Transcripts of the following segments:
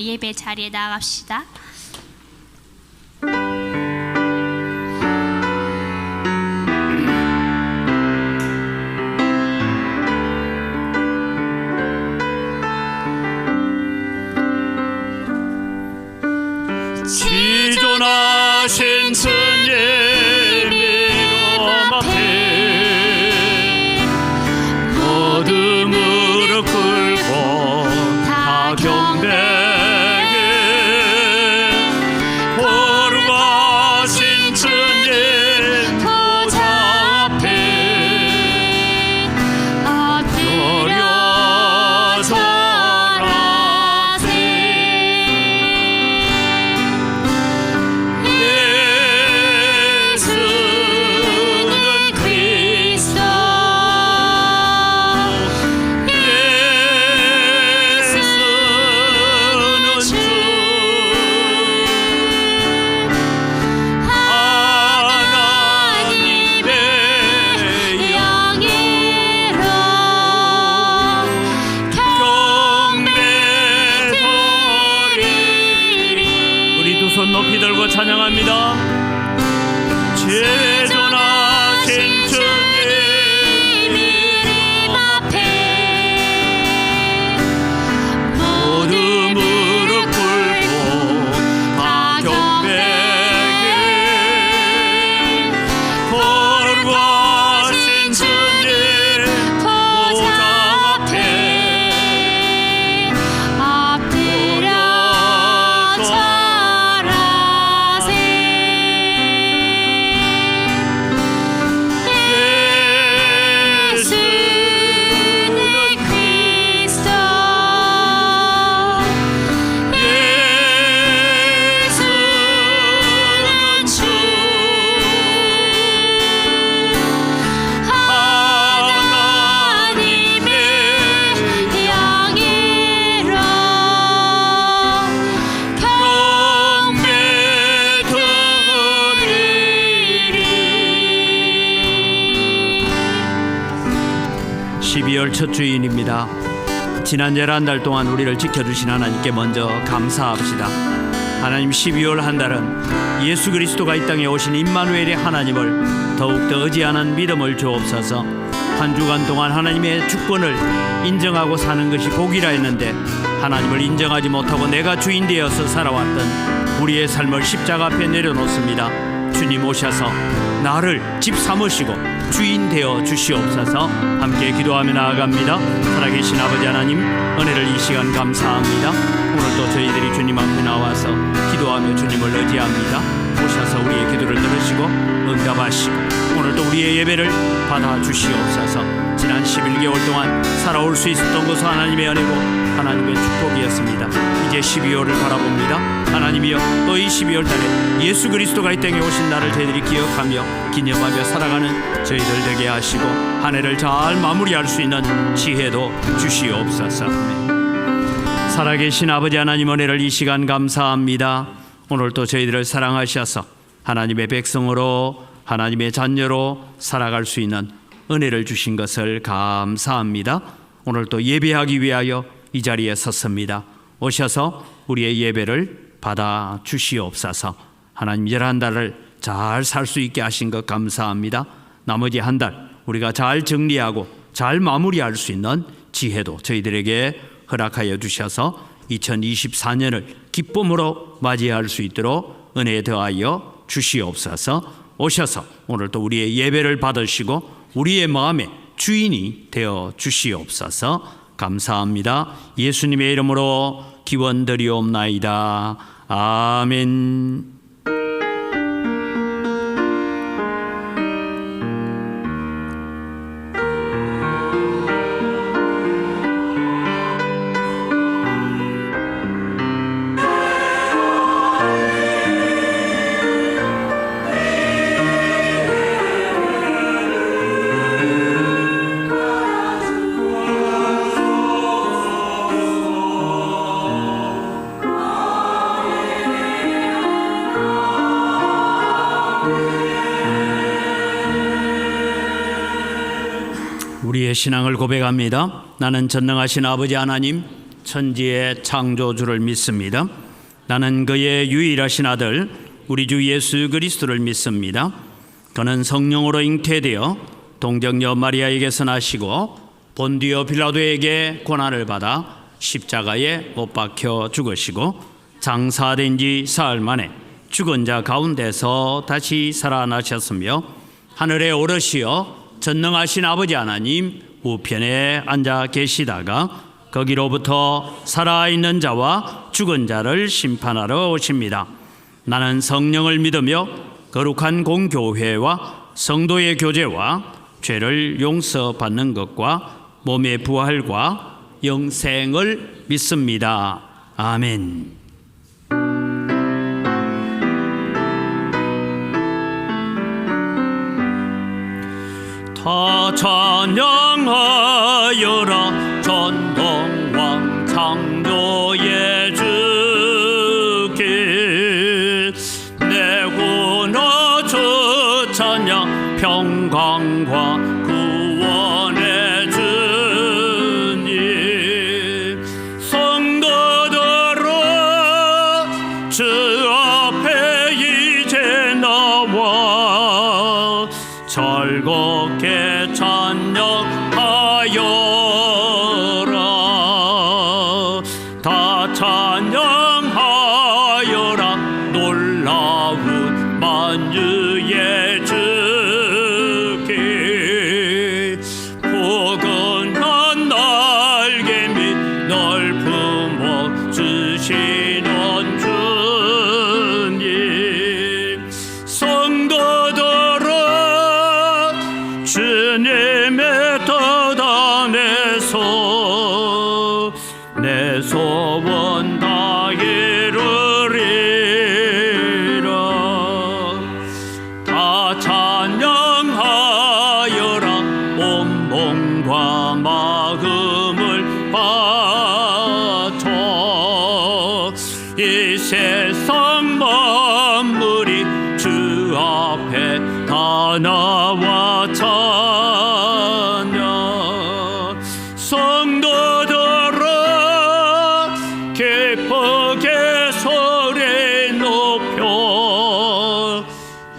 예배 자리에 나갑시다. 지존하신 주님 이름 앞에 모두 무릎 꿇고 다 경배하게 거룩하신 주님 보좌 앞에 엎드려 절하세. 손 높이 들고 찬양합니다. 제존하신 주님 이름 앞에 모두 무릎 꿇고 다 경배하게 거룩하신 주님 보좌 앞에 엎드려 첫 주인입니다. 지난 11달 동안 우리를 지켜주신 하나님께 먼저 감사합시다. 하나님, 12월 한 달은 예수 그리스도가 이 땅에 오신 임마누엘의 하나님을 더욱더 의지하는 믿음을 주옵소서. 한 주간 동안 하나님의 주권을 인정하고 사는 것이 복이라 했는데 하나님을 인정하지 못하고 내가 주인 되어서 살아왔던 우리의 삶을 십자가 앞에 내려놓습니다. 주님 오셔서 나를 집 삼으시고 주인 되어 주시옵소서. 함께 기도하며 나아갑니다. 살아계신 아버지 하나님, 은혜를 이 시간 감사합니다. 오늘도 저희들이 주님 앞에 나와서 기도하며 주님을 의지합니다. 오셔서 우리의 기도를 들으시고 응답하시고 오늘도 우리의 예배를 받아 주시옵소서. 지난 11개월 동안 살아올 수 있었던 것은 하나님의 은혜고 하나님의 축복이었습니다. 이제 12월을 바라봅니다. 하나님이여, 또 이 12월 달에 예수 그리스도가 이 땅에 오신 날을 저희들이 기억하며 기념하며 살아가는 저희들 되게 하시고 한 해를 잘 마무리할 수 있는 지혜도 주시옵소서. 살아계신 아버지 하나님, 은혜를 이 시간 감사합니다. 오늘 또 저희들을 사랑하셔서 하나님의 백성으로 하나님의 자녀로 살아갈 수 있는 은혜를 주신 것을 감사합니다. 오늘 또 예배하기 위하여 이 자리에 섰습니다. 오셔서 우리의 예배를 받아 주시옵소서. 하나님, 11달을 잘 살 수 있게 하신 것 감사합니다. 나머지 한 달 우리가 잘 정리하고 잘 마무리할 수 있는 지혜도 저희들에게 허락하여 주셔서 2024년을 기쁨으로 맞이할 수 있도록 은혜 더하여 주시옵소서. 오셔서 오늘 또 우리의 예배를 받으시고 우리의 마음의 주인이 되어 주시옵소서. 감사합니다. 예수님의 이름으로 기원드리옵나이다. 아멘. 우리의 신앙을 고백합니다. 나는 전능하신 아버지 하나님, 천지의 창조주를 믿습니다. 나는 그의 유일하신 아들 우리 주 예수 그리스도를 믿습니다. 그는 성령으로 잉태되어 동정녀 마리아에게서 나시고 본디오 빌라도에게 고난을 받아 십자가에 못 박혀 죽으시고 장사된 지 사흘 만에 죽은 자 가운데서 다시 살아나셨으며 하늘에 오르시어 전능하신 아버지 하나님 우편에 앉아 계시다가 거기로부터 살아있는 자와 죽은 자를 심판하러 오십니다. 나는 성령을 믿으며 거룩한 공교회와 성도의 교제와 죄를 용서받는 것과 몸의 부활과 영생을 믿습니다. 아멘. 다 찬양하여라 전동왕 창조의 주께 내 구원 주 찬양 평강과 구원의 주님 성도들아 주 앞에 이제 나와 즐겁게 찬양하여라 다 찬양하여라 놀라운 만유의 주께 포근한 날개 및 넓은 목 주시는 주님 성도들아 주님의 뜻 안에서 내 소원 다 이루리라 다 찬양하여라 온 몸과 마음을 바쳐 이 세상 만물이 주 앞에 다 나와 찬양 성도들아 기쁘게 소리 높여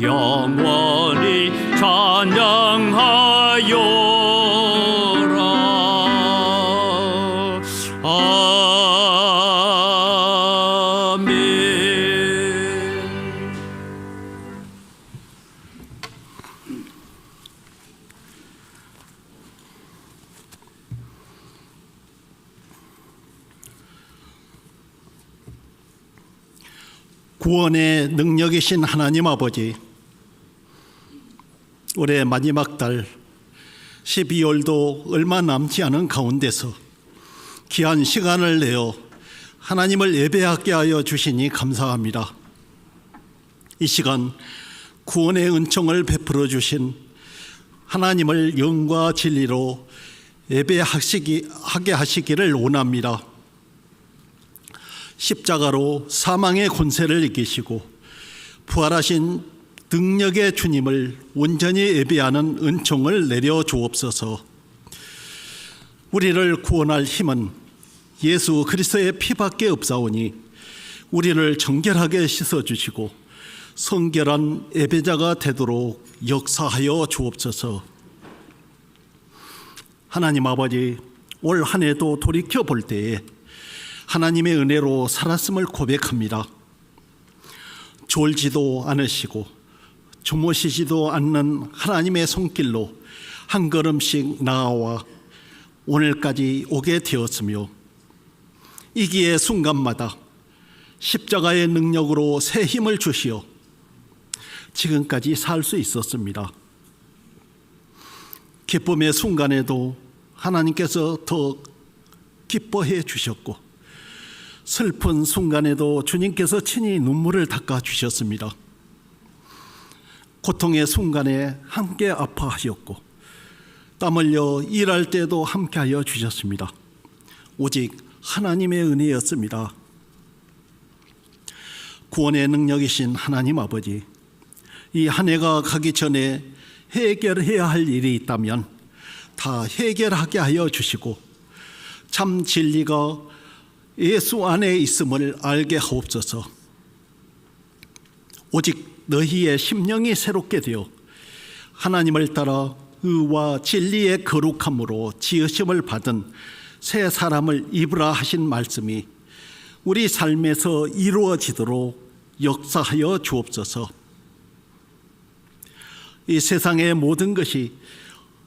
영원히 찬양하여라 아멘. 구원의 능력이신 하나님 아버지, 올해 마지막 달 12월도 얼마 남지 않은 가운데서 귀한 시간을 내어 하나님을 예배하게 하여 주시니 감사합니다. 이 시간 구원의 은총을 베풀어 주신 하나님을 영과 진리로 예배하게 하시기를 원합니다. 십자가로 사망의 권세를 이기시고 부활하신 능력의 주님을 온전히 예배하는 은총을 내려 주옵소서. 우리를 구원할 힘은 예수 그리스도의 피밖에 없사오니 우리를 정결하게 씻어주시고 성결한 예배자가 되도록 역사하여 주옵소서. 하나님 아버지, 올 한 해도 돌이켜 볼 때에 하나님의 은혜로 살았음을 고백합니다. 졸지도 않으시고 주무시지도 않는 하나님의 손길로 한 걸음씩 나아와 오늘까지 오게 되었으며 이기의 순간마다 십자가의 능력으로 새 힘을 주시어 지금까지 살 수 있었습니다. 기쁨의 순간에도 하나님께서 더 기뻐해 주셨고 슬픈 순간에도 주님께서 친히 눈물을 닦아 주셨습니다. 고통의 순간에 함께 아파하셨고 땀 흘려 일할 때도 함께하여 주셨습니다. 오직 하나님의 은혜였습니다. 구원의 능력이신 하나님 아버지, 이 한 해가 가기 전에 해결해야 할 일이 있다면 다 해결하게 하여 주시고 참 진리가 예수 안에 있음을 알게 하옵소서. 오직 너희의 심령이 새롭게 되어 하나님을 따라 의와 진리의 거룩함으로 지으심을 받은 새 사람을 입으라 하신 말씀이 우리 삶에서 이루어지도록 역사하여 주옵소서. 이 세상의 모든 것이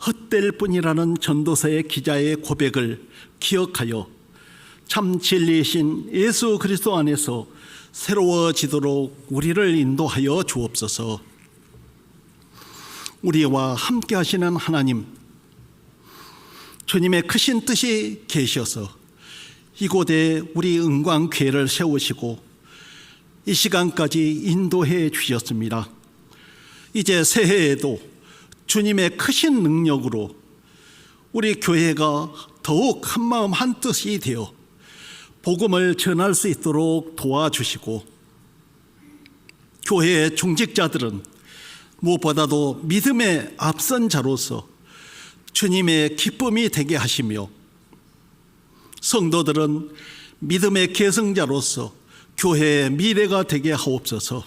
헛될 뿐이라는 전도서의 기자의 고백을 기억하여 참 진리이신 예수 그리스도 안에서 새로워지도록 우리를 인도하여 주옵소서. 우리와 함께 하시는 하나님, 주님의 크신 뜻이 계셔서 이곳에 우리 은광교회를 세우시고 이 시간까지 인도해 주셨습니다. 이제 새해에도 주님의 크신 능력으로 우리 교회가 더욱 한마음 한뜻이 되어 복음을 전할 수 있도록 도와주시고, 교회의 중직자들은 무엇보다도 믿음의 앞선 자로서 주님의 기쁨이 되게 하시며, 성도들은 믿음의 계승자로서 교회의 미래가 되게 하옵소서.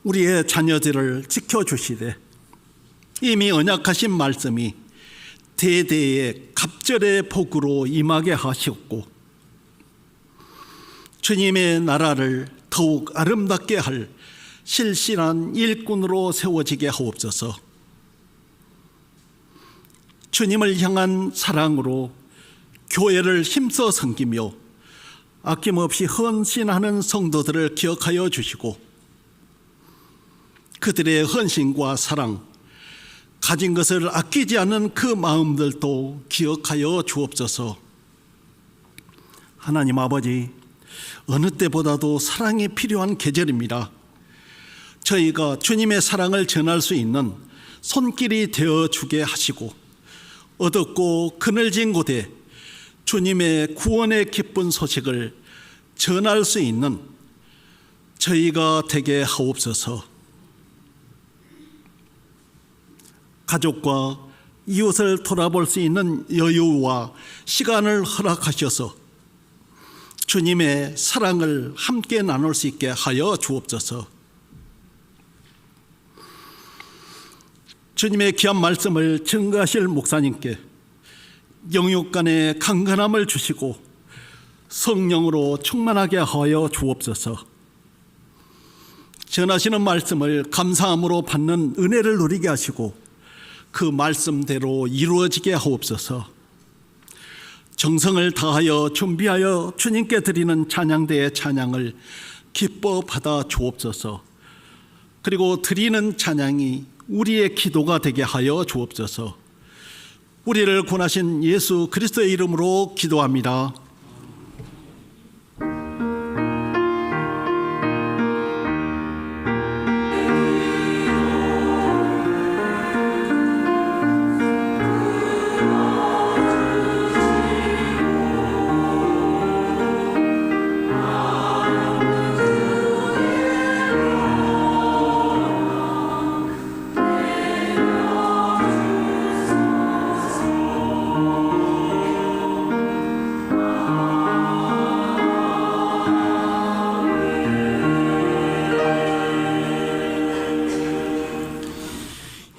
우리의 자녀들을 지켜주시되 이미 언약하신 말씀이 대대의 갑절의 복으로 임하게 하셨고, 주님의 나라를 더욱 아름답게 할 실실한 일꾼으로 세워지게 하옵소서. 주님을 향한 사랑으로 교회를 힘써 섬기며 아낌없이 헌신하는 성도들을 기억하여 주시고, 그들의 헌신과 사랑, 가진 것을 아끼지 않는 그 마음들도 기억하여 주옵소서. 하나님 아버지, 어느 때보다도 사랑이 필요한 계절입니다. 저희가 주님의 사랑을 전할 수 있는 손길이 되어주게 하시고, 어둡고 그늘진 곳에 주님의 구원의 기쁜 소식을 전할 수 있는 저희가 되게 하옵소서. 가족과 이웃을 돌아볼 수 있는 여유와 시간을 허락하셔서 주님의 사랑을 함께 나눌 수 있게 하여 주옵소서. 주님의 귀한 말씀을 증거하실 목사님께 영육 간의 강건함을 주시고 성령으로 충만하게 하여 주옵소서. 전하시는 말씀을 감사함으로 받는 은혜를 누리게 하시고 그 말씀대로 이루어지게 하옵소서. 정성을 다하여 준비하여 주님께 드리는 찬양대의 찬양을 기뻐 받아 주옵소서. 그리고 드리는 찬양이 우리의 기도가 되게 하여 주옵소서. 우리를 구원하신 예수 그리스도의 이름으로 기도합니다.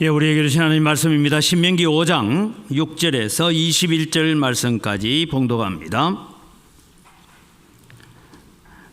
예, 우리에게 주신 하나님 말씀입니다. 신명기 5장 6절에서 21절 말씀까지 봉독합니다.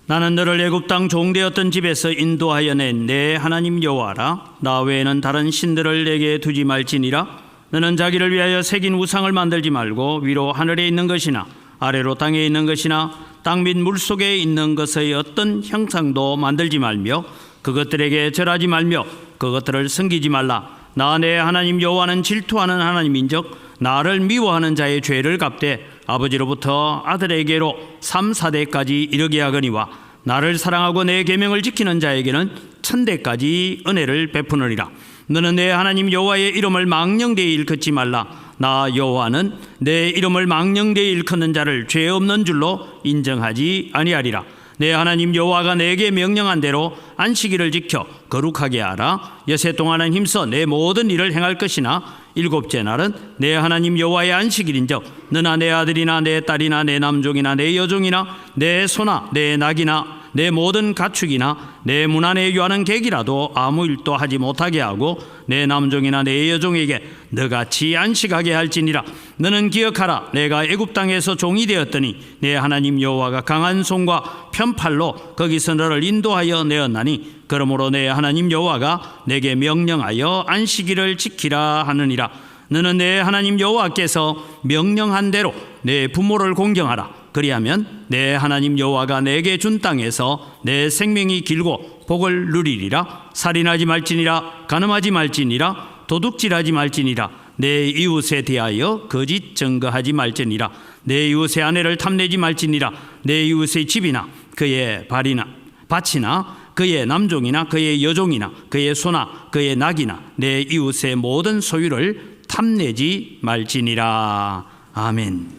나는 너를 애굽 땅 종되었던 집에서 인도하여 낸 내 하나님 여호와라. 나 외에는 다른 신들을 내게 두지 말지니라. 너는 자기를 위하여 새긴 우상을 만들지 말고 위로 하늘에 있는 것이나 아래로 땅에 있는 것이나 땅 및 물속에 있는 것의 어떤 형상도 만들지 말며 그것들에게 절하지 말며 그것들을 섬기지 말라. 나 내 하나님 여호와는 질투하는 하나님인즉 나를 미워하는 자의 죄를 갚되 아버지로부터 아들에게로 3, 4대까지 이르게 하거니와 나를 사랑하고 내 계명을 지키는 자에게는 1000대까지 은혜를 베푸느니라. 너는 내 하나님 여호와의 이름을 망령되이 일컫지 말라. 나 여호와는 내 이름을 망령되이 일컫는 자를 죄 없는 줄로 인정하지 아니하리라. 내 하나님 여호와가 내게 명령한 대로 안식일을 지켜 거룩하게 하라. 여세 동안은 힘써 내 모든 일을 행할 것이나 일곱째 날은 내 하나님 여호와의 안식일인즉 너나 내 아들이나 내 딸이나 내 남종이나 내 여종이나 내 소나 내 낙이나 내 모든 가축이나 내 문 안에 유하는 객이라도 아무 일도 하지 못하게 하고 내 남종이나 내 여종에게 너같이 안식하게 할지니라. 너는 기억하라. 내가 애굽 땅에서 종이 되었더니 내 하나님 여호와가 강한 손과 편팔로 거기서 너를 인도하여 내었나니 그러므로 내 하나님 여호와가 내게 명령하여 안식일을 지키라 하느니라. 너는 내 하나님 여호와께서 명령한 대로 내 부모를 공경하라. 그리하면 내 하나님 여호와가 내게 준 땅에서 내 생명이 길고 복을 누리리라. 살인하지 말지니라. 간음하지 말지니라. 도둑질하지 말지니라. 내 이웃에 대하여 거짓 증거하지 말지니라. 내 이웃의 아내를 탐내지 말지니라. 내 이웃의 집이나 그의 밭이나 그의 남종이나 그의 여종이나 그의 소나 그의 낙이나 내 이웃의 모든 소유를 탐내지 말지니라. 아멘.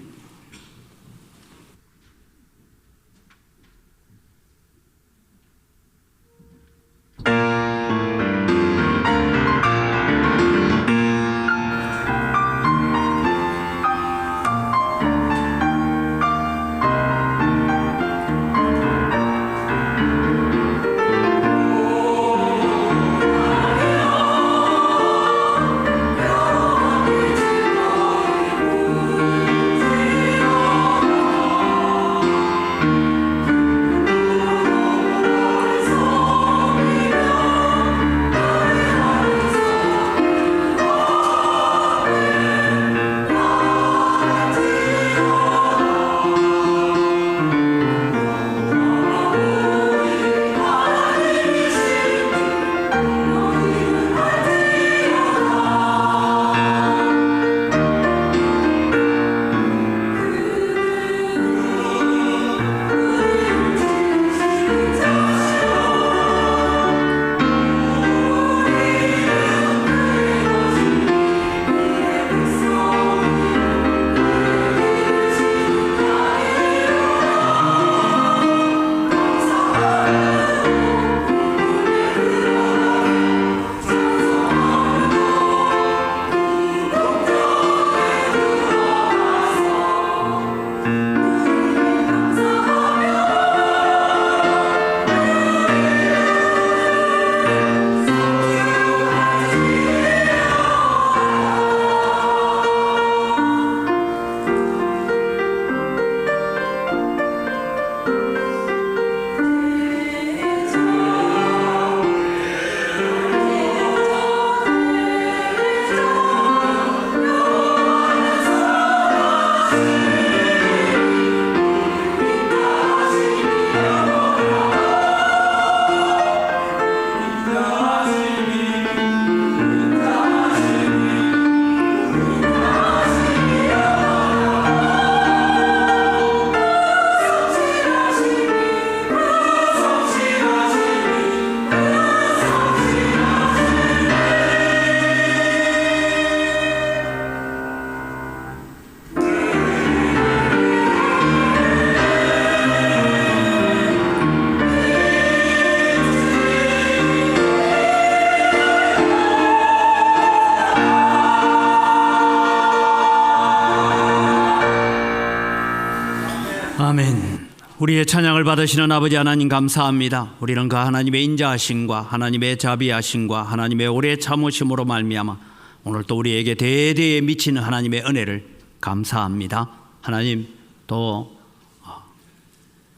아멘. 우리의 찬양을 받으시는 아버지 하나님 감사합니다. 우리는 그 하나님의 인자하심과 하나님의 자비하심과 하나님의 오래 참으심으로 말미암아 오늘 또 우리에게 대대에 미치는 하나님의 은혜를 감사합니다. 하나님 또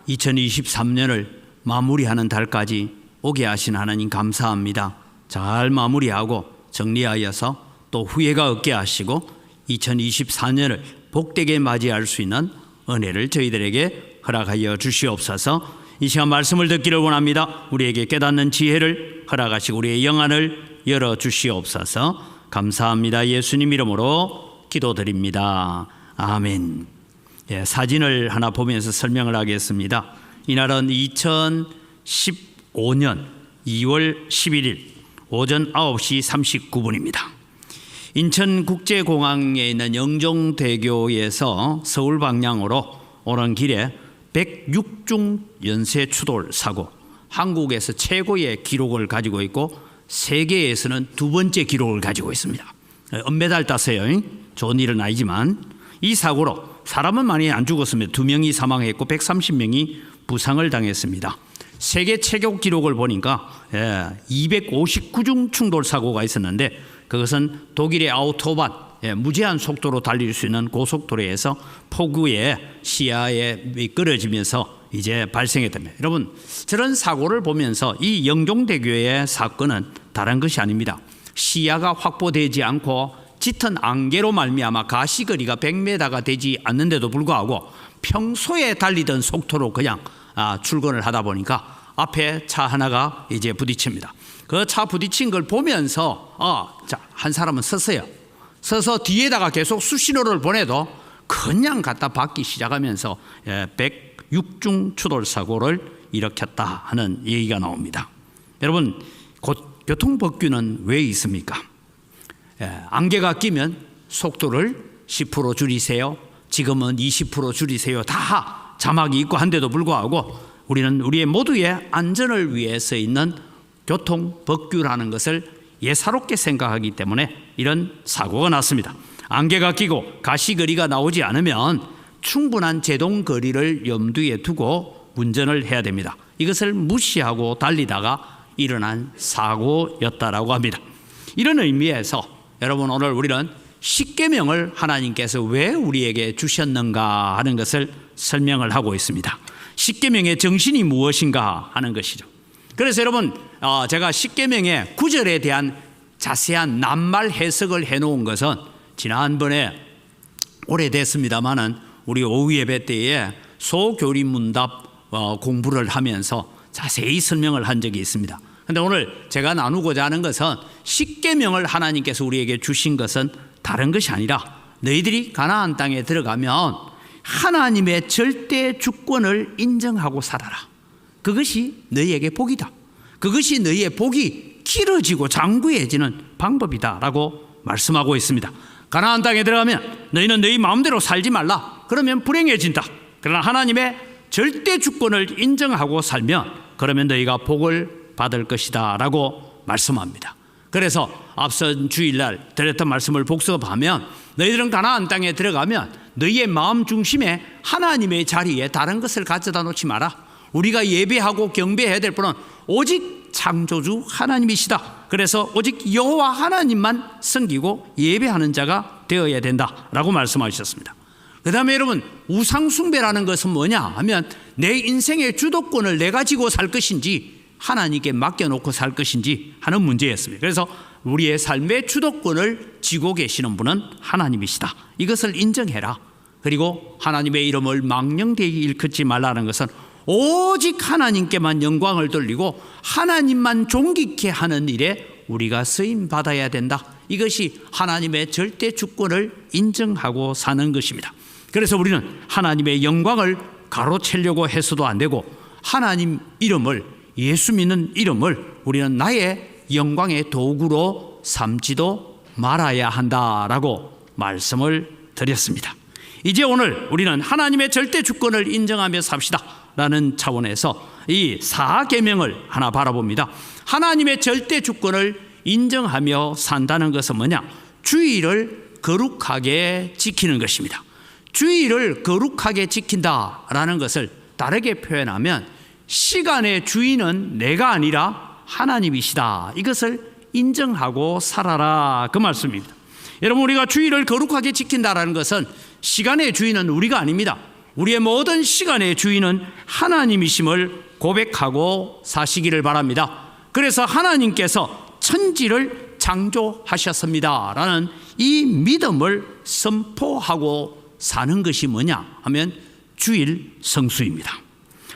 2023년을 마무리하는 달까지 오게 하신 하나님 감사합니다. 잘 마무리하고 정리하여서 또 후회가 없게 하시고 2024년을 복되게 맞이할 수 있는 은혜를 저희들에게 허락하여 주시옵소서. 이 시간 말씀을 듣기를 원합니다. 우리에게 깨닫는 지혜를 허락하시고 우리의 영안을 열어 주시옵소서. 감사합니다. 예수님 이름으로 기도드립니다. 아멘. 사진을 하나 보면서 설명을 하겠습니다. 이날은 2015년 2월 11일 오전 9시 39분입니다. 인천국제공항에 있는 영종대교에서 서울 방향으로 오는 길에 106중 연쇄 추돌 사고, 한국에서 최고의 기록을 가지고 있고 세계에서는 두 번째 기록을 가지고 있습니다. 은메달 땄어요. 좋은 일은 아니지만 이 사고로 사람은 많이 안 죽었습니다. 2명이 사망했고 130명이 부상을 당했습니다. 세계 최고 기록을 보니까 259중 충돌 사고가 있었는데 그것은 독일의 아우토반 무제한 속도로 달릴 수 있는 고속도로에서 폭우에 시야에 미끄러지면서 이제 발생했답니다. 여러분, 저런 사고를 보면서 이 영종대교의 사건은 다른 것이 아닙니다. 시야가 확보되지 않고 짙은 안개로 말미암아 가시거리가 100m가 되지 않는데도 불구하고 평소에 달리던 속도로 그냥 출근을 하다 보니까 앞에 차 하나가 이제 부딪힙니다. 그 차 부딪힌 걸 보면서 한 사람은 섰어요. 서서 뒤에다가 계속 수신호를 보내도 그냥 갖다 박기 시작하면서 106중 추돌 사고를 일으켰다 하는 얘기가 나옵니다. 여러분, 곧 교통법규는 왜 있습니까? 안개가 끼면 속도를 10% 줄이세요. 지금은 20% 줄이세요. 다 자막이 있고 한데도 불구하고 우리는 우리의 모두의 안전을 위해서 있는 교통법규라는 것을 예사롭게 생각하기 때문에 이런 사고가 났습니다. 안개가 끼고 가시거리가 나오지 않으면 충분한 제동거리를 염두에 두고 운전을 해야 됩니다. 이것을 무시하고 달리다가 일어난 사고였다라고 합니다. 이런 의미에서 여러분, 오늘 우리는 십계명을 하나님께서 왜 우리에게 주셨는가 하는 것을 설명을 하고 있습니다. 십계명의 정신이 무엇인가 하는 것이죠. 그래서 여러분, 제가 십계명의 9절에 대한 자세한 낱말 해석을 해놓은 것은 지난번에 오래됐습니다마는 우리 오후 예배 때에 소교리 문답 공부를 하면서 자세히 설명을 한 적이 있습니다. 그런데 오늘 제가 나누고자 하는 것은 십계명을 하나님께서 우리에게 주신 것은 다른 것이 아니라 너희들이 가나안 땅에 들어가면 하나님의 절대 주권을 인정하고 살아라. 그것이 너희에게 복이다. 그것이 너희의 복이 길어지고 장구해지는 방법이다라고 말씀하고 있습니다. 가나안 땅에 들어가면 너희는 너희 마음대로 살지 말라. 그러면 불행해진다. 그러나 하나님의 절대 주권을 인정하고 살면 그러면 너희가 복을 받을 것이다 라고 말씀합니다. 그래서 앞선 주일날 드렸던 말씀을 복습하면 너희들은 가나안 땅에 들어가면 너희의 마음 중심에 하나님의 자리에 다른 것을 가져다 놓지 마라. 우리가 예배하고 경배해야 될 분은 오직 창조주 하나님이시다. 그래서 오직 여호와 하나님만 섬기고 예배하는 자가 되어야 된다라고 말씀하셨습니다. 그 다음에 여러분, 우상숭배라는 것은 뭐냐 하면 내 인생의 주도권을 내가 지고 살 것인지 하나님께 맡겨놓고 살 것인지 하는 문제였습니다. 그래서 우리의 삶의 주도권을 쥐고 계시는 분은 하나님이시다. 이것을 인정해라. 그리고 하나님의 이름을 망령되이 일컫지 말라는 것은 오직 하나님께만 영광을 돌리고 하나님만 존귀케 하는 일에 우리가 쓰임 받아야 된다. 이것이 하나님의 절대 주권을 인정하고 사는 것입니다. 그래서 우리는 하나님의 영광을 가로채려고 해서도 안 되고 하나님 이름을, 예수 믿는 이름을 우리는 나의 영광의 도구로 삼지도 말아야 한다라고 말씀을 드렸습니다. 이제 오늘 우리는 하나님의 절대 주권을 인정하며 삽시다 라는 차원에서 이 4계명을 하나 바라봅니다. 하나님의 절대 주권을 인정하며 산다는 것은 뭐냐? 주의를 거룩하게 지키는 것입니다. 주의를 거룩하게 지킨다라는 것을 다르게 표현하면 시간의 주인은 내가 아니라 하나님이시다. 이것을 인정하고 살아라, 그 말씀입니다. 여러분, 우리가 주의를 거룩하게 지킨다라는 것은 시간의 주인은 우리가 아닙니다. 우리의 모든 시간의 주인은 하나님이심을 고백하고 사시기를 바랍니다. 그래서 하나님께서 천지를 창조하셨습니다 라는 이 믿음을 선포하고 사는 것이 뭐냐 하면 주일 성수입니다.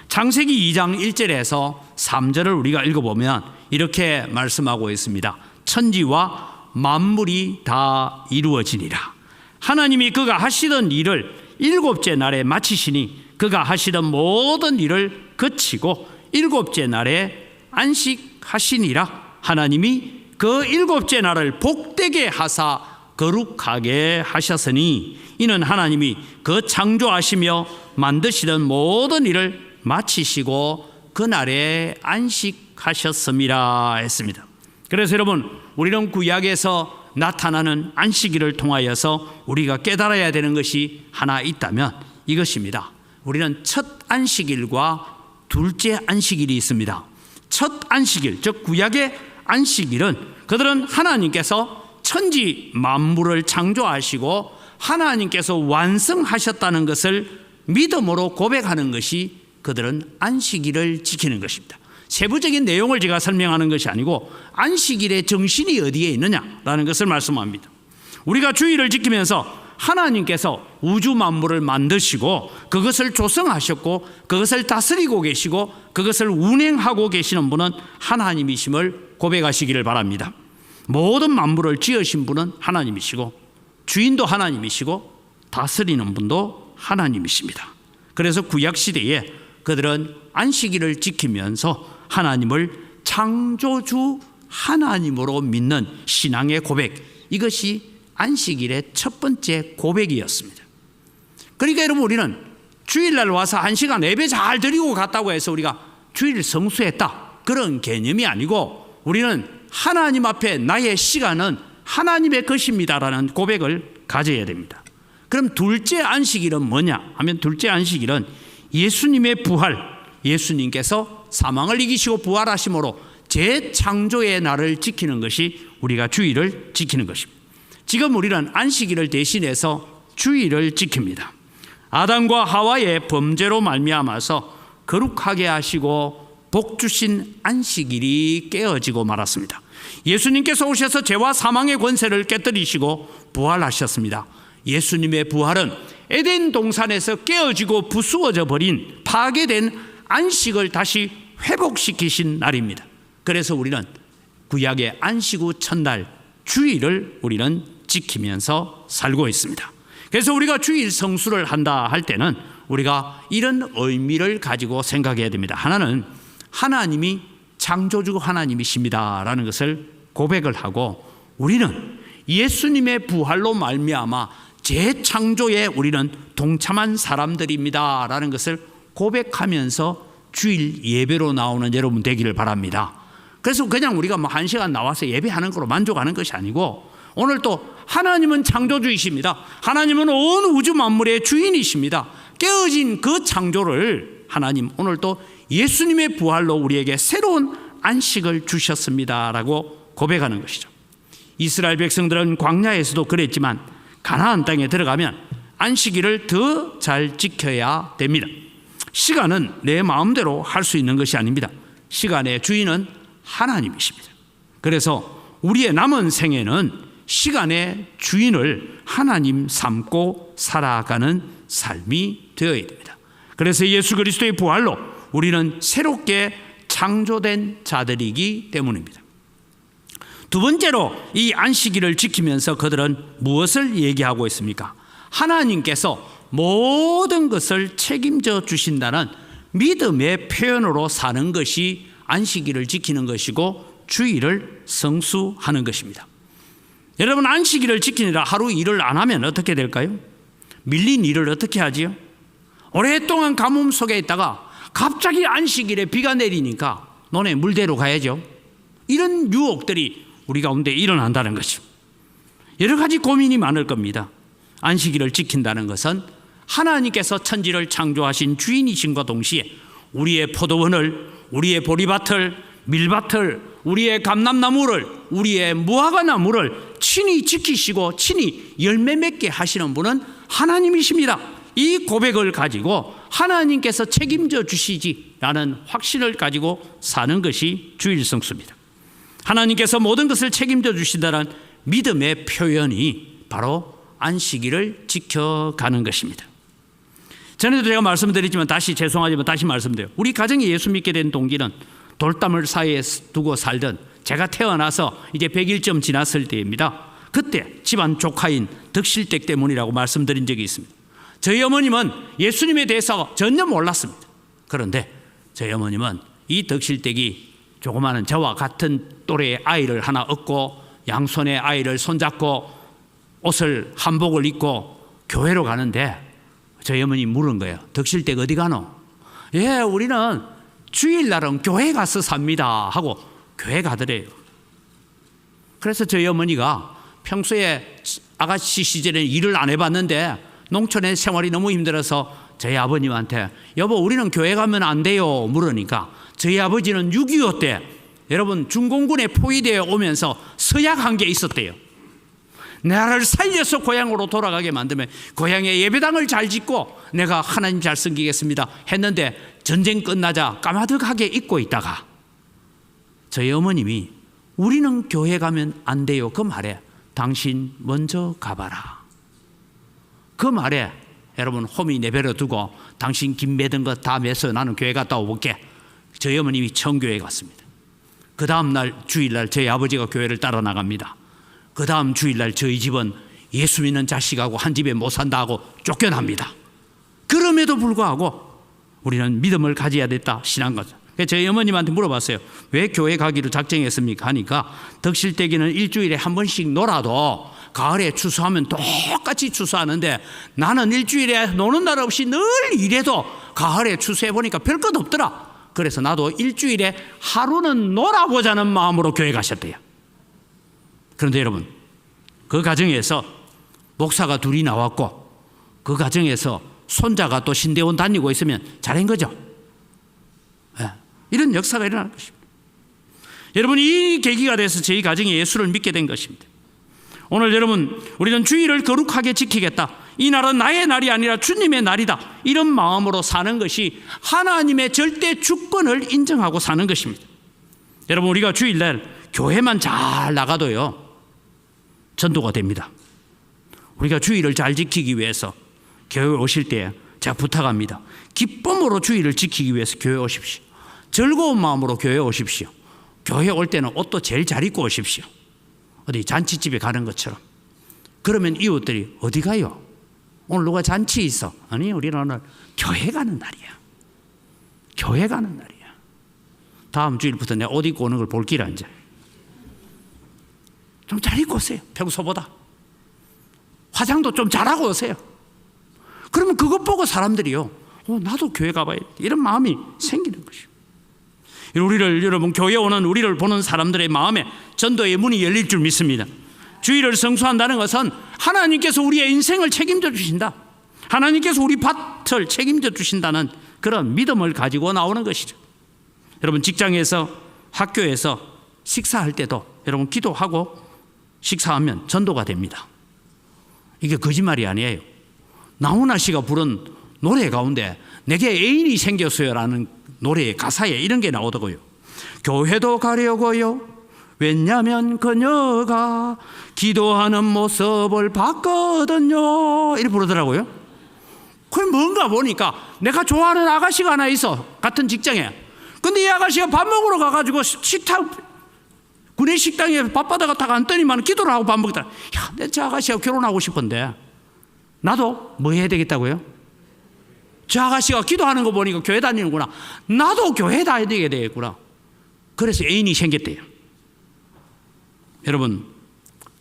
창세기 2장 1절에서 3절을 우리가 읽어보면 이렇게 말씀하고 있습니다. 천지와 만물이 다 이루어지니라. 하나님이 그가 하시던 일을 일곱째 날에 마치시니 그가 하시던 모든 일을 그치고 일곱째 날에 안식하시니라. 하나님이 그 일곱째 날을 복되게 하사 거룩하게 하셨으니 이는 하나님이 그 창조하시며 만드시던 모든 일을 마치시고 그날에 안식하셨음이라 했습니다. 그래서 여러분, 우리는 구약에서 나타나는 안식일을 통하여서 우리가 깨달아야 되는 것이 하나 있다면 이것입니다. 우리는 첫 안식일과 둘째 안식일이 있습니다. 첫 안식일, 즉 구약의 안식일은 그들은 하나님께서 천지 만물을 창조하시고 하나님께서 완성하셨다는 것을 믿음으로 고백하는 것이 그들은 안식일을 지키는 것입니다. 세부적인 내용을 제가 설명하는 것이 아니고 안식일의 정신이 어디에 있느냐라는 것을 말씀합니다. 우리가 주일을 지키면서 하나님께서 우주 만물을 만드시고 그것을 조성하셨고 그것을 다스리고 계시고 그것을 운행하고 계시는 분은 하나님이심을 고백하시기를 바랍니다. 모든 만물을 지으신 분은 하나님이시고 주인도 하나님이시고 다스리는 분도 하나님이십니다. 그래서 구약시대에 그들은 안식일을 지키면서 하나님을 창조주 하나님으로 믿는 신앙의 고백, 이것이 안식일의 첫 번째 고백이었습니다. 그러니까 여러분, 우리는 주일날 와서 1시간 예배 잘 드리고 갔다고 해서 우리가 주일 성수했다, 그런 개념이 아니고 우리는 하나님 앞에 나의 시간은 하나님의 것입니다라는 고백을 가져야 됩니다. 그럼 둘째 안식일은 뭐냐 하면, 둘째 안식일은 예수님의 부활, 예수님께서 사망을 이기시고 부활하심으로 재창조의 날을 지키는 것이 우리가 주일을 지키는 것입니다. 지금 우리는 안식일을 대신해서 주일을 지킵니다. 아담과 하와의 범죄로 말미암아서 거룩하게 하시고 복 주신 안식일이 깨어지고 말았습니다. 예수님께서 오셔서 죄와 사망의 권세를 깨뜨리시고 부활하셨습니다. 예수님의 부활은 에덴 동산에서 깨어지고 부수어져 버린 파괴된 안식을 다시 회복시키신 날입니다. 그래서 우리는 구약의 안식 후 첫날 주일을 우리는 지키면서 살고 있습니다. 그래서 우리가 주일 성수를 한다 할 때는 우리가 이런 의미를 가지고 생각해야 됩니다. 하나는 하나님이 창조주 하나님이십니다라는 것을 고백을 하고, 우리는 예수님의 부활로 말미암아 재창조에 우리는 동참한 사람들입니다라는 것을 고백하면서 주일 예배로 나오는 여러분 되기를 바랍니다. 그래서 그냥 우리가 1시간 나와서 예배하는 걸로 만족하는 것이 아니고, 오늘 또 하나님은 창조주이십니다. 하나님은 온 우주 만물의 주인이십니다. 깨어진 그 창조를 하나님 오늘 또 예수님의 부활로 우리에게 새로운 안식을 주셨습니다라고 고백하는 것이죠. 이스라엘 백성들은 광야에서도 그랬지만 가나안 땅에 들어가면 안식일을 더 잘 지켜야 됩니다. 시간은 내 마음대로 할 수 있는 것이 아닙니다. 시간의 주인은 하나님이십니다. 그래서 우리의 남은 생애는 시간의 주인을 하나님 삼고 살아가는 삶이 되어야 됩니다. 그래서 예수 그리스도의 부활로 우리는 새롭게 창조된 자들이기 때문입니다. 두 번째로 이 안식일을 지키면서 그들은 무엇을 얘기하고 있습니까? 하나님께서 모든 것을 책임져 주신다는 믿음의 표현으로 사는 것이 안식일을 지키는 것이고 주일을 성수하는 것입니다. 여러분, 안식일을 지키느라 하루 일을 안 하면 어떻게 될까요? 밀린 일을 어떻게 하지요? 오랫동안 가뭄 속에 있다가 갑자기 안식일에 비가 내리니까 너네 물대로 가야죠. 이런 유혹들이 우리 가운데 일어난다는 것이죠. 여러 가지 고민이 많을 겁니다. 안식일을 지킨다는 것은 하나님께서 천지를 창조하신 주인이신과 동시에 우리의 포도원을, 우리의 보리밭을, 밀밭을, 우리의 감람나무를, 우리의 무화과나무를 친히 지키시고 친히 열매 맺게 하시는 분은 하나님이십니다. 이 고백을 가지고 하나님께서 책임져 주시지라는 확신을 가지고 사는 것이 주일 성수입니다. 하나님께서 모든 것을 책임져 주신다는 믿음의 표현이 바로 안식일을 지켜가는 것입니다. 전에도 제가 말씀드리지만 다시 죄송하지만 다시 말씀드려요. 우리 가정이 예수 믿게 된 동기는 돌담을 사이에 두고 살던 제가 태어나서 이제 100일쯤 지났을 때입니다. 그때 집안 조카인 덕실댁 때문이라고 말씀드린 적이 있습니다. 저희 어머님은 예수님에 대해서 전혀 몰랐습니다. 그런데 저희 어머님은 이 덕실댁이 조그마한 저와 같은 또래의 아이를 하나 얻고 양손에 아이를 손잡고 옷을 한복을 입고 교회로 가는데 저희 어머니 물은 거예요. 덕실댁 어디 가노? 예, 우리는 주일날은 교회 가서 삽니다 하고 교회 가더래요. 그래서 저희 어머니가 평소에 아가씨 시절에 일을 안 해봤는데 농촌의 생활이 너무 힘들어서 저희 아버님한테 여보 우리는 교회 가면 안 돼요 물으니까 저희 아버지는 6.25 때 여러분 중공군에 포위되어 오면서 서약한 게 있었대요. 나를 살려서 고향으로 돌아가게 만들면 고향에 예배당을 잘 짓고 내가 하나님 잘 섬기겠습니다 했는데 전쟁 끝나자 까마득하게 잊고 있다가 저희 어머님이 우리는 교회 가면 안 돼요 그 말에 당신 먼저 가봐라 그 말에 여러분 홈이 내버려 두고 당신 김 매든 것 다 매서 나는 교회 갔다 오볼게. 저희 어머님이 청교회 갔습니다. 그 다음 날 주일날 저희 아버지가 교회를 따라 나갑니다. 그 다음 주일날 저희 집은 예수 믿는 자식하고 한 집에 못 산다 하고 쫓겨납니다. 그럼에도 불구하고 우리는 믿음을 가져야 됐다 신앙가죠. 저희 어머님한테 물어봤어요. 왜 교회 가기로 작정했습니까? 하니까 덕실대기는 일주일에 한 번씩 놀아도 가을에 추수하면 똑같이 추수하는데 나는 일주일에 노는 날 없이 늘 일해도 가을에 추수해보니까 별 것 없더라. 그래서 나도 일주일에 하루는 놀아보자는 마음으로 교회 가셨대요. 그런데 여러분 그 가정에서 목사가 둘이 나왔고 그 가정에서 손자가 또 신대원 다니고 있으면 잘한 거죠. 네. 이런 역사가 일어날 것입니다. 여러분 이 계기가 돼서 저희 가정이 예수를 믿게 된 것입니다. 오늘 여러분 우리는 주일을 거룩하게 지키겠다. 이 날은 나의 날이 아니라 주님의 날이다. 이런 마음으로 사는 것이 하나님의 절대 주권을 인정하고 사는 것입니다. 여러분 우리가 주일날 교회만 잘 나가도요 전도가 됩니다. 우리가 주일을 잘 지키기 위해서 교회 오실 때 제가 부탁합니다. 기쁨으로 주일을 지키기 위해서 교회 오십시오. 즐거운 마음으로 교회 오십시오. 교회 올 때는 옷도 제일 잘 입고 오십시오. 어디 잔치집에 가는 것처럼. 그러면 이웃들이 어디 가요? 오늘 누가 잔치 있어? 아니 우리는 오늘 교회 가는 날이야. 교회 가는 날이야. 다음 주일부터 내가 옷 입고 오는 걸 볼 기라 이제. 좀 잘 입고 오세요. 평소보다. 화장도 좀 잘하고 오세요. 그러면 그것 보고 사람들이요 나도 교회 가봐야 돼. 이런 마음이 생기는 것이요. 우리를 여러분 교회 오는 우리를 보는 사람들의 마음에 전도의 문이 열릴 줄 믿습니다. 주일을 성수한다는 것은 하나님께서 우리의 인생을 책임져 주신다. 하나님께서 우리 밭을 책임져 주신다는 그런 믿음을 가지고 나오는 것이죠. 여러분 직장에서 학교에서 식사할 때도 여러분 기도하고 식사하면 전도가 됩니다. 이게 거짓말이 아니에요. 나훈아 씨가 부른 노래 가운데 내게 애인이 생겼어요라는 노래의 가사에 이런 게 나오더고요. 교회도 가려고요. 왜냐면 그녀가 기도하는 모습을 봤거든요. 이렇게 부르더라고요. 그럼 뭔가 보니까 내가 좋아하는 아가씨가 하나 있어. 같은 직장에. 근데 이 아가씨가 밥 먹으러 가가지고 구내식당에 밥바다 갔다가 앉더니만 기도를 하고 밥 먹더라. 야, 내 저 아가씨하고 결혼하고 싶은데 나도 뭐 해야 되겠다고요? 저 아가씨가 기도하는 거 보니까 교회 다니는구나. 나도 교회 다니게 되겠구나. 그래서 애인이 생겼대요. 여러분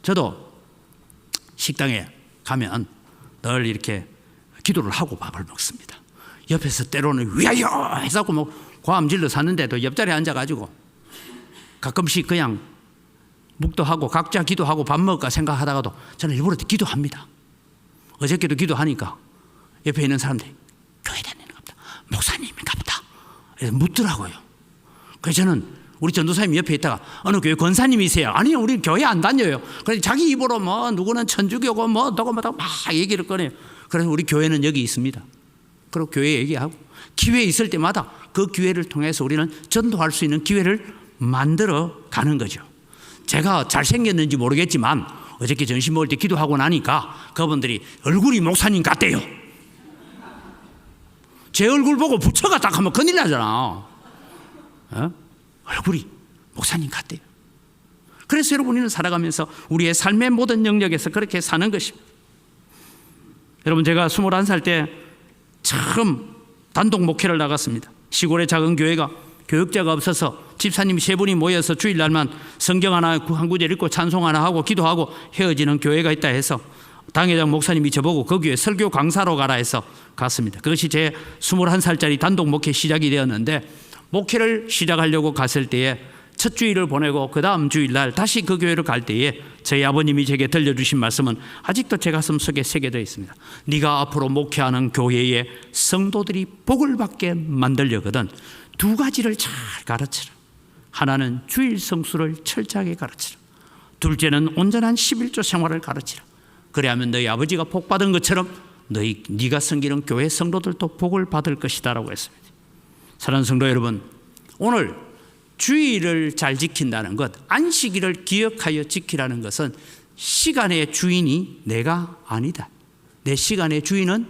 저도 식당에 가면 늘 이렇게 기도를 하고 밥을 먹습니다. 옆에서 때로는 위하여 해서 뭐 고함질러 샀는데도 옆자리에 앉아가지고 가끔씩 그냥 묵도하고 각자 기도하고 밥 먹을까 생각하다가도 저는 일부러 기도합니다. 어저께도 기도하니까 옆에 있는 사람들이 교회 다니는가 보다. 목사님인가 보다. 그래서 묻더라고요. 그래서 저는 우리 전도사님 옆에 있다가 어느 교회 권사님이세요? 아니요, 우리 교회 안 다녀요. 그래서 자기 입으로 뭐 누구는 천주교고 뭐 누구 막 얘기를 꺼내요. 그래서 우리 교회는 여기 있습니다. 그리고 교회 얘기하고 기회 있을 때마다 그 기회를 통해서 우리는 전도할 수 있는 기회를 만들어 가는 거죠. 제가 잘생겼는지 모르겠지만 어저께 점심 먹을 때 기도하고 나니까 그분들이 얼굴이 목사님 같대요. 제 얼굴 보고 부처가 딱 하면 큰일 나잖아. 얼굴이 목사님 같대요. 그래서 여러분 우리는 살아가면서 우리의 삶의 모든 영역에서 그렇게 사는 것입니다. 여러분 제가 21살 때 처음 단독 목회를 나갔습니다. 시골의 작은 교회가 교육자가 없어서 집사님 3분이 모여서 주일날만 성경 하나 한 구절 읽고 찬송 하나 하고 기도하고 헤어지는 교회가 있다 해서 당회장 목사님이 저보고 그 교회 설교 강사로 가라 해서 갔습니다. 그것이 제 21살짜리 단독 목회 시작이 되었는데 목회를 시작하려고 갔을 때에 첫 주일을 보내고 그 다음 주일날 다시 그 교회를 갈 때에 저희 아버님이 제게 들려주신 말씀은 아직도 제 가슴 속에 새겨져 있습니다. 네가 앞으로 목회하는 교회의 성도들이 복을 받게 만들려거든 두 가지를 잘 가르치라. 하나는 주일 성수를 철저하게 가르치라. 둘째는 온전한 11조 생활을 가르치라. 그래야면 너희 아버지가 복 받은 것처럼 네가 섬기는 교회 성도들도 복을 받을 것이다 라고 했습니다. 사랑하는 성도 여러분, 오늘 주일을 잘 지킨다는 것, 안식일을 기억하여 지키라는 것은 시간의 주인이 내가 아니다. 내 시간의 주인은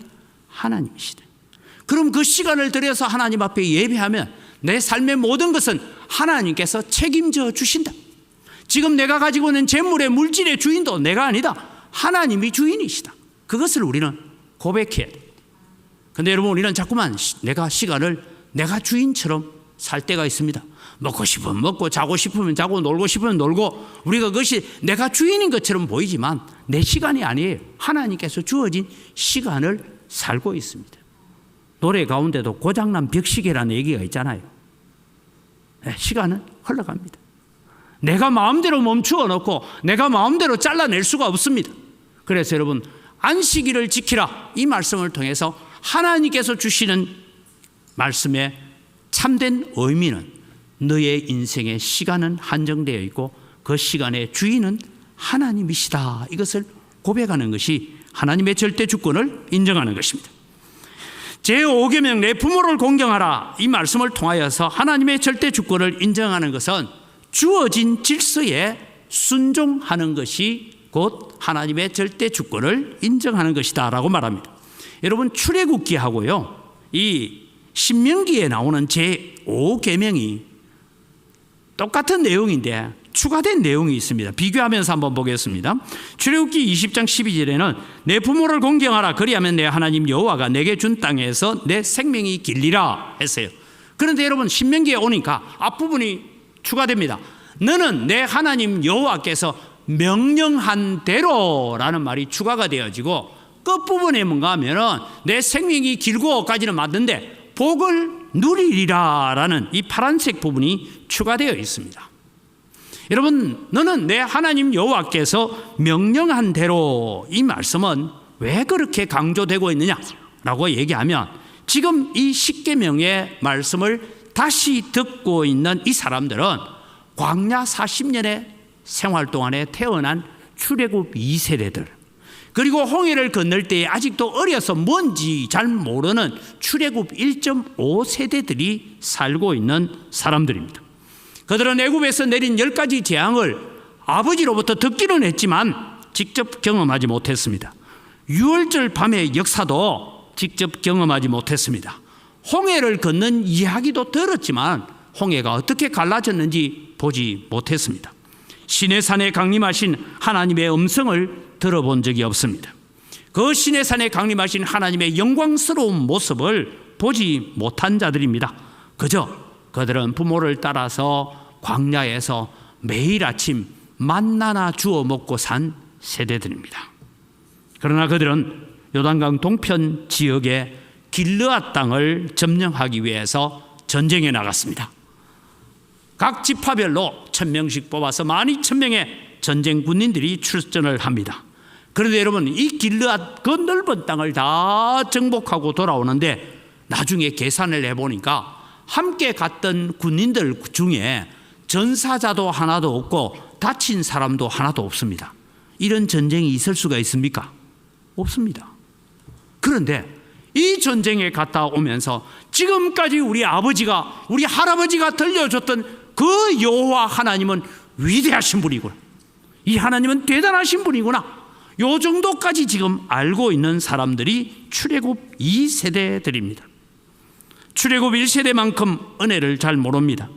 하나님이시다. 그럼 그 시간을 들여서 하나님 앞에 예배하면 내 삶의 모든 것은 하나님께서 책임져 주신다. 지금 내가 가지고 있는 재물의 물질의 주인도 내가 아니다. 하나님이 주인이시다. 그것을 우리는 고백해야 돼. 근데 여러분, 우리는 자꾸만 내가 시간을 내가 주인처럼 살 때가 있습니다. 먹고 싶으면 먹고 자고 싶으면 자고 놀고 싶으면 놀고 우리가 그것이 내가 주인인 것처럼 보이지만 내 시간이 아니에요. 하나님께서 주어진 시간을 살고 있습니다. 노래 가운데도 고장난 벽시계라는 얘기가 있잖아요. 시간은 흘러갑니다. 내가 마음대로 멈추어 놓고 내가 마음대로 잘라낼 수가 없습니다. 그래서 여러분, 안식일을 지키라 이 말씀을 통해서 하나님께서 주시는 말씀의 참된 의미는 너의 인생의 시간은 한정되어 있고 그 시간의 주인은 하나님이시다. 이것을 고백하는 것이 하나님의 절대 주권을 인정하는 것입니다. 제5계명 내 부모를 공경하라 이 말씀을 통하여서 하나님의 절대 주권을 인정하는 것은 주어진 질서에 순종하는 것이 곧 하나님의 절대 주권을 인정하는 것이다 라고 말합니다. 여러분, 출애굽기하고요 이 신명기에 나오는 제5계명이 똑같은 내용인데 추가된 내용이 있습니다. 비교하면서 한번 보겠습니다. 출애굽기 20장 12절에는 내 부모를 공경하라 그리하면 내 하나님 여호와가 내게 준 땅에서 내 생명이 길리라 했어요. 그런데 여러분, 신명기에 오니까 앞부분이 추가됩니다. 너는 내 하나님 여호와께서 명령한 대로라는 말이 추가가 되어지고 끝부분에 뭔가 하면은 내 생명이 길고까지는 맞는데 복을 누리리라라는 이 파란색 부분이 추가되어 있습니다. 여러분, 너는 내 하나님 여호와께서 명령한 대로 이 말씀은 왜 그렇게 강조되고 있느냐라고 얘기하면 지금 이 십계명의 말씀을 다시 듣고 있는 이 사람들은 광야 40년의 생활 동안에 태어난 출애굽 2세대들 그리고 홍해를 건널 때에 아직도 어려서 뭔지 잘 모르는 출애굽 1.5세대들이 살고 있는 사람들입니다. 그들은 애굽에서 내린 10가지 재앙을 아버지로부터 듣기는 했지만 직접 경험하지 못했습니다. 유월절 밤의 역사도 직접 경험하지 못했습니다. 홍해를 걷는 이야기도 들었지만 홍해가 어떻게 갈라졌는지 보지 못했습니다. 시내산에 강림하신 하나님의 음성을 들어본 적이 없습니다. 그 시내산에 강림하신 하나님의 영광스러운 모습을 보지 못한 자들입니다. 그저 그들은 부모를 따라서 광야에서 매일 아침 만나나 주워 먹고 산 세대들입니다. 그러나 그들은 요단강 동편 지역의 길르앗 땅을 점령하기 위해서 전쟁에 나갔습니다. 각 지파별로 1000명씩 뽑아서 12,000명의 전쟁 군인들이 출전을 합니다. 그런데 여러분, 이 길르앗 그 넓은 땅을 다 정복하고 돌아오는데 나중에 계산을 해보니까 함께 갔던 군인들 중에 전사자도 하나도 없고 다친 사람도 하나도 없습니다. 이런 전쟁이 있을 수가 있습니까? 없습니다. 그런데 이 전쟁에 갔다 오면서 지금까지 우리 아버지가 우리 할아버지가 들려줬던 그 여호와 하나님은 위대하신 분이구나, 이 하나님은 대단하신 분이구나, 요 정도까지 지금 알고 있는 사람들이 출애굽 2세대들입니다. 출애굽 1세대만큼 은혜를 잘 모릅니다.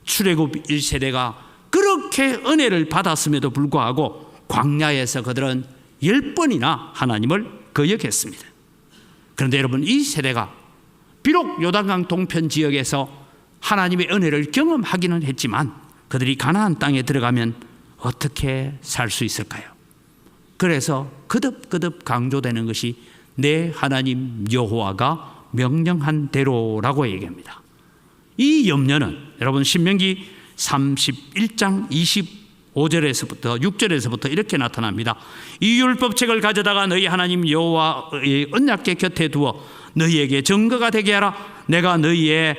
출애굽 1세대가 그렇게 은혜를 받았음에도 불구하고 광야에서 그들은 10번이나 하나님을 거역했습니다. 그런데 여러분, 이 세대가 비록 요단강 동편 지역에서 하나님의 은혜를 경험하기는 했지만 그들이 가나안 땅에 들어가면 어떻게 살 수 있을까요? 그래서 거듭거듭 강조되는 것이 내 하나님 여호와가 명령한 대로라고 얘기합니다. 이 염려는 여러분 신명기 31장 25절에서부터 6절에서부터 이렇게 나타납니다. 이 율법책을 가져다가 너희 하나님 여호와의 언약궤 곁에 두어 너희에게 증거가 되게 하라. 내가 너희의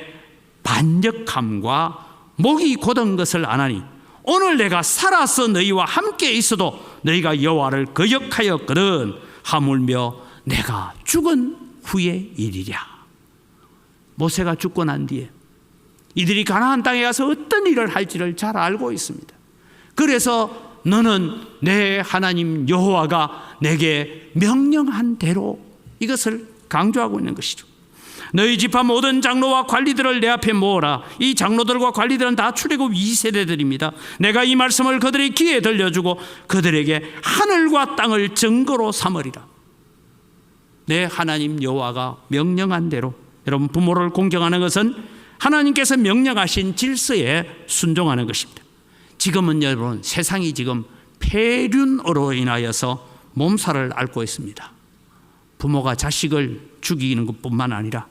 반역함과 목이 곧은 것을 아나니 오늘 내가 살아서 너희와 함께 있어도 너희가 여호와를 거역하였거든. 하물며 내가 죽은 후의 일이랴. 모세가 죽고 난 뒤에 이들이 가나안 땅에 가서 어떤 일을 할지를 잘 알고 있습니다. 그래서 너는 내 하나님 여호와가 내게 명령한 대로, 이것을 강조하고 있는 것이죠. 너희 지파 모든 장로와 관리들을 내 앞에 모으라. 이 장로들과 관리들은 다 출애굽 2세대들입니다. 내가 이 말씀을 그들의 귀에 들려주고 그들에게 하늘과 땅을 증거로 삼으리라. 내 하나님 여호와가 명령한 대로, 여러분, 부모를 공경하는 것은 하나님께서 명령하신 질서에 순종하는 것입니다. 지금은 여러분, 세상이 지금 폐륜으로 인하여서 몸살을 앓고 있습니다. 부모가 자식을 죽이는 것뿐만 아니라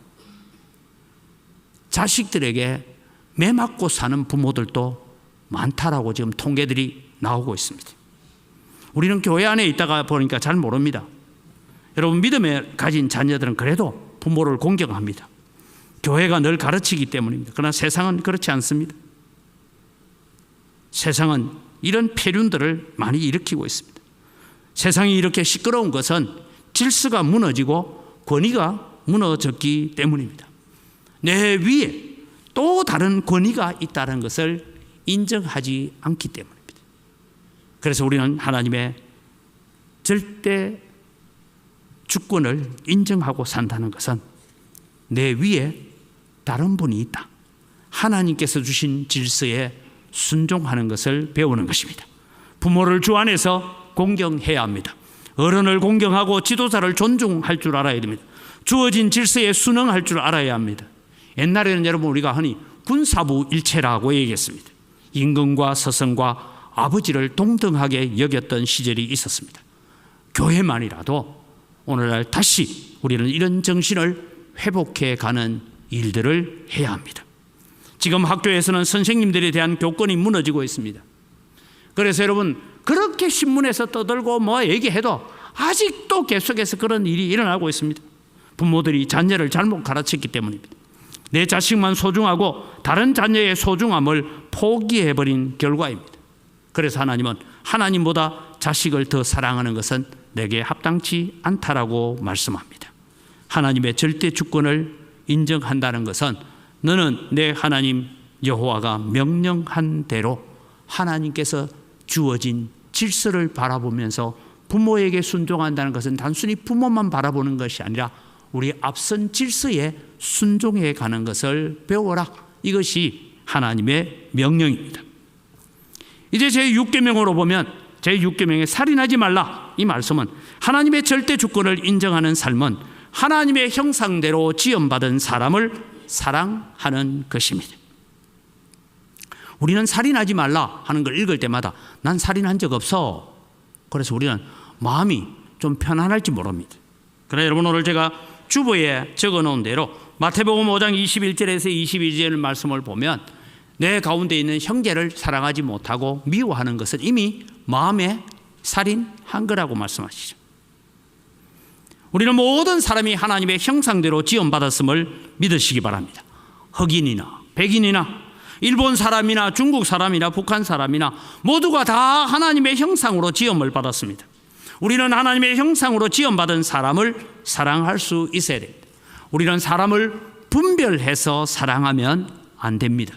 자식들에게 매맞고 사는 부모들도 많다라고 지금 통계들이 나오고 있습니다. 우리는 교회 안에 있다가 보니까 잘 모릅니다. 여러분, 믿음에 가진 자녀들은 그래도 부모를 공경합니다. 교회가 늘 가르치기 때문입니다. 그러나 세상은 그렇지 않습니다. 세상은 이런 폐륜들을 많이 일으키고 있습니다. 세상이 이렇게 시끄러운 것은 질서가 무너지고 권위가 무너졌기 때문입니다. 내 위에 또 다른 권위가 있다는 것을 인정하지 않기 때문입니다. 그래서 우리는 하나님의 절대 주권을 인정하고 산다는 것은 내 위에 다른 분이 있다, 하나님께서 주신 질서에 순종하는 것을 배우는 것입니다. 부모를 주 안에서 공경해야 합니다. 어른을 공경하고 지도자를 존중할 줄 알아야 됩니다. 주어진 질서에 순응할 줄 알아야 합니다. 옛날에는 여러분, 우리가 흔히 군사부 일체라고 얘기했습니다. 임금과 서성과 아버지를 동등하게 여겼던 시절이 있었습니다. 교회만이라도 오늘날 다시 우리는 이런 정신을 회복해 가는 일들을 해야 합니다. 지금 학교에서는 선생님들에 대한 교권이 무너지고 있습니다. 그래서 여러분, 그렇게 신문에서 떠들고 뭐 얘기해도 아직도 계속해서 그런 일이 일어나고 있습니다. 부모들이 자녀를 잘못 가르쳤기 때문입니다. 내 자식만 소중하고 다른 자녀의 소중함을 포기해버린 결과입니다. 그래서 하나님은 하나님보다 자식을 더 사랑하는 것은 내게 합당치 않다라고 말씀합니다. 하나님의 절대 주권을 인정한다는 것은 너는 내 하나님 여호와가 명령한 대로 하나님께서 주어진 질서를 바라보면서 부모에게 순종한다는 것은 단순히 부모만 바라보는 것이 아니라 우리 앞선 질서에 순종해 가는 것을 배워라. 이것이 하나님의 명령입니다. 이제 제6계명으로 보면 제6계명에 살인하지 말라, 이 말씀은 하나님의 절대 주권을 인정하는 삶은 하나님의 형상대로 지음받은 사람을 사랑하는 것입니다. 우리는 살인하지 말라 하는 걸 읽을 때마다 난 살인한 적 없어. 그래서 우리는 마음이 좀 편안할지 모릅니다. 그러나 여러분, 오늘 제가 주보에 적어놓은 대로 마태복음 5장 21절에서 22절 말씀을 보면 내 가운데 있는 형제를 사랑하지 못하고 미워하는 것은 이미 마음에 살인한 거라고 말씀하시죠. 우리는 모든 사람이 하나님의 형상대로 지음받았음을 믿으시기 바랍니다. 흑인이나 백인이나 일본 사람이나 중국 사람이나 북한 사람이나 모두가 다 하나님의 형상으로 지음을 받았습니다. 우리는 하나님의 형상으로 지음받은 사람을 사랑할 수 있어야 됩니다. 우리는 사람을 분별해서 사랑하면 안 됩니다.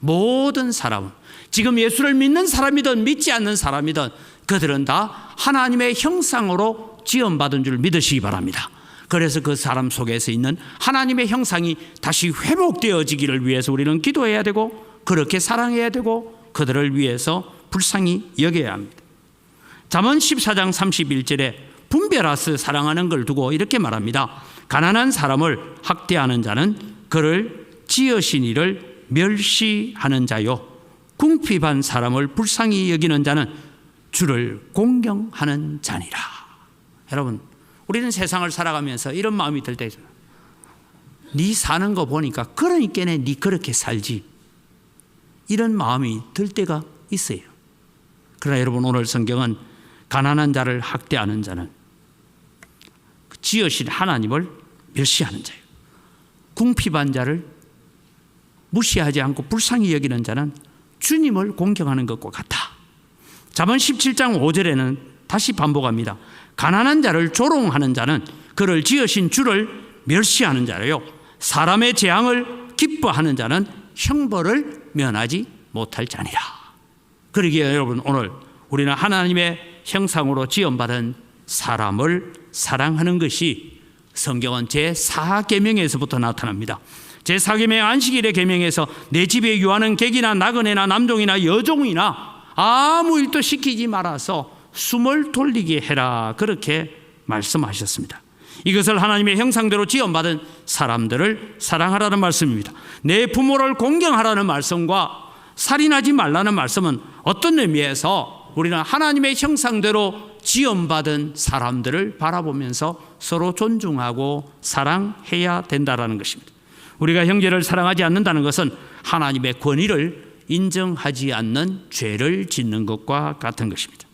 모든 사람은, 지금 예수를 믿는 사람이든 믿지 않는 사람이든 그들은 다 하나님의 형상으로 지음받은 줄 믿으시기 바랍니다. 그래서 그 사람 속에서 있는 하나님의 형상이 다시 회복되어지기를 위해서 우리는 기도해야 되고 그렇게 사랑해야 되고 그들을 위해서 불쌍히 여겨야 합니다. 잠언 14장 31절에 분별하여 사랑하는 걸 두고 이렇게 말합니다. 가난한 사람을 학대하는 자는 그를 지으신 이를 멸시하는 자요, 궁핍한 사람을 불쌍히 여기는 자는 주를 공경하는 자니라. 여러분, 우리는 세상을 살아가면서 이런 마음이 들 때, 네 사는 거 보니까 그러니까 네 그렇게 살지. 이런 마음이 들 때가 있어요. 그러나 여러분, 오늘 성경은 가난한 자를 학대하는 자는 지으신 하나님을 멸시하는 자예요. 궁핍한 자를 무시하지 않고 불쌍히 여기는 자는 주님을 공경하는 것과 같다. 잠언 17장 5절에는 다시 반복합니다. 가난한 자를 조롱하는 자는 그를 지으신 주를 멸시하는 자로요, 사람의 재앙을 기뻐하는 자는 형벌을 면하지 못할 자니라. 그러기에 여러분, 오늘 우리는 하나님의 형상으로 지음받은 사람을 사랑하는 것이 성경은 제4계명에서부터 나타납니다. 제4계명 안식일의 계명에서 내 집에 유하는 객이나 나그네나 남종이나 여종이나 아무 일도 시키지 말아서 숨을 돌리게 해라, 그렇게 말씀하셨습니다. 이것을 하나님의 형상대로 지음받은 사람들을 사랑하라는 말씀입니다. 내 부모를 공경하라는 말씀과 살인하지 말라는 말씀은 어떤 의미에서 우리는 하나님의 형상대로 지음받은 사람들을 바라보면서 서로 존중하고 사랑해야 된다는 것입니다. 우리가 형제를 사랑하지 않는다는 것은 하나님의 권위를 인정하지 않는 죄를 짓는 것과 같은 것입니다.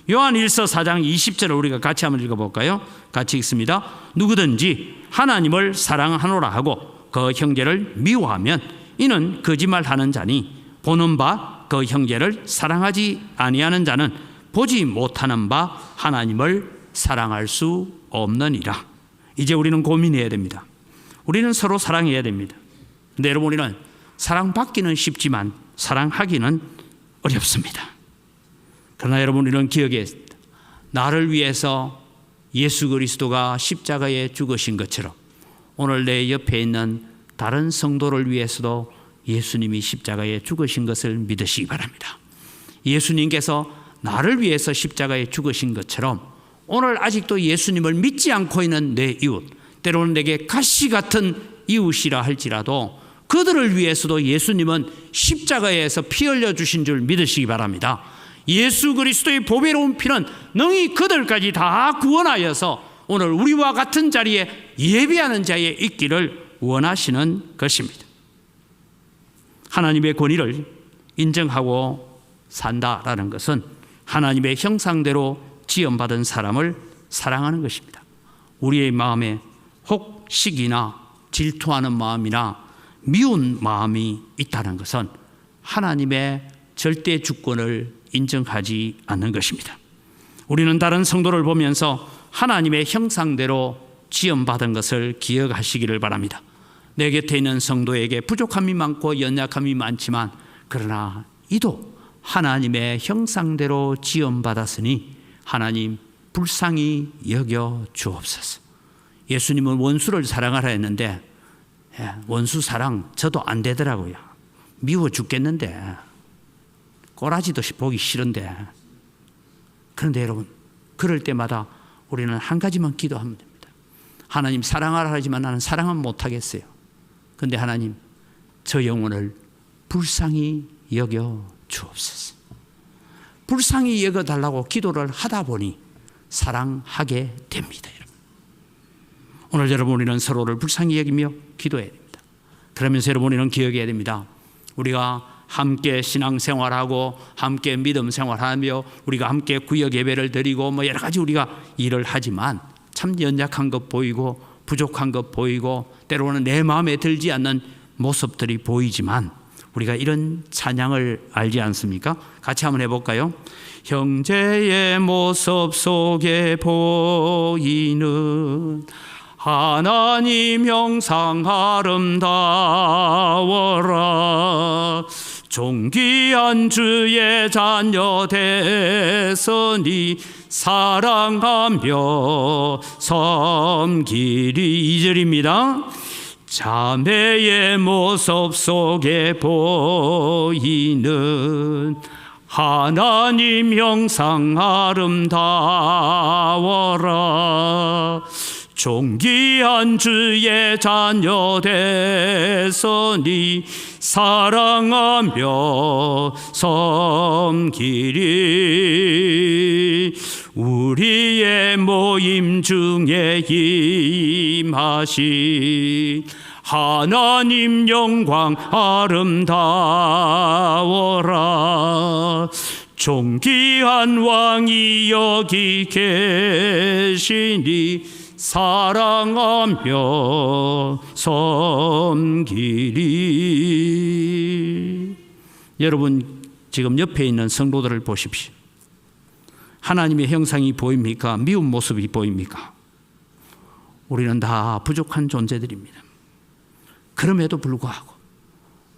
요한 1서 4장 20절을 우리가 같이 한번 읽어볼까요? 같이 읽습니다. 누구든지 하나님을 사랑하노라 하고 그 형제를 미워하면 이는 거짓말하는 자니 보는 바 그 형제를 사랑하지 아니하는 자는 보지 못하는 바 하나님을 사랑할 수 없느니라. 이제 우리는 고민해야 됩니다. 우리는 서로 사랑해야 됩니다. 근데 여러분, 우리는 사랑받기는 쉽지만 사랑하기는 어렵습니다. 그러나 여러분, 우리는 기억해야 합니다. 나를 위해서 예수 그리스도가 십자가에 죽으신 것처럼 오늘 내 옆에 있는 다른 성도를 위해서도 예수님이 십자가에 죽으신 것을 믿으시기 바랍니다. 예수님께서 나를 위해서 십자가에 죽으신 것처럼 오늘 아직도 예수님을 믿지 않고 있는 내 이웃, 때로는 내게 가시 같은 이웃이라 할지라도 그들을 위해서도 예수님은 십자가에서 피 흘려 주신 줄 믿으시기 바랍니다. 예수 그리스도의 보배로운 피는 능히 그들까지 다 구원하여서 오늘 우리와 같은 자리에 예배하는 자에 있기를 원하시는 것입니다. 하나님의 권위를 인정하고 산다라는 것은 하나님의 형상대로 지음받은 사람을 사랑하는 것입니다. 우리의 마음에 혹 시기나 질투하는 마음이나 미운 마음이 있다는 것은 하나님의 절대 주권을 인정하지 않는 것입니다. 우리는 다른 성도를 보면서 하나님의 형상대로 지음받은 것을 기억하시기를 바랍니다. 내 곁에 있는 성도에게 부족함이 많고 연약함이 많지만 그러나 이도 하나님의 형상대로 지음받았으니 하나님 불쌍히 여겨 주옵소서. 예수님은 원수를 사랑하라 했는데 원수 사랑 저도 안 되더라고요. 미워 죽겠는데, 꼬라지도 보기 싫은데. 그런데 여러분, 그럴 때마다 우리는 한 가지만 기도하면 됩니다. 하나님 사랑하라 하지만 나는 사랑은 못하겠어요. 그런데 하나님 저 영혼을 불쌍히 여겨 주옵소서. 불쌍히 여겨달라고 기도를 하다 보니 사랑하게 됩니다. 여러분, 오늘 여러분, 우리는 서로를 불쌍히 여기며 기도해야 됩니다. 그러면서 여러분, 우리는 기억해야 됩니다. 우리가 함께 신앙생활하고 함께 믿음 생활하며 우리가 함께 구역 예배를 드리고 여러 가지 우리가 일을 하지만 참 연약한 것 보이고 부족한 것 보이고 때로는 내 마음에 들지 않는 모습들이 보이지만 우리가 이런 찬양을 알지 않습니까? 같이 한번 해볼까요? 형제의 모습 속에 보이는 하나님 형상 아름다워라. 존귀한 주의 자녀 되서니 사랑하며 섬기리. 2절입니다. 자매의 모습 속에 보이는 하나님 형상 아름다워라. 존귀한 주의 자녀 되서니 사랑하며 섬기리. 우리의 모임 중에 임하신 하나님 영광 아름다워라. 존귀한 왕이 여기 계시니 사랑하며 섬기리. 여러분, 지금 옆에 있는 성도들을 보십시오. 하나님의 형상이 보입니까? 미운 모습이 보입니까? 우리는 다 부족한 존재들입니다. 그럼에도 불구하고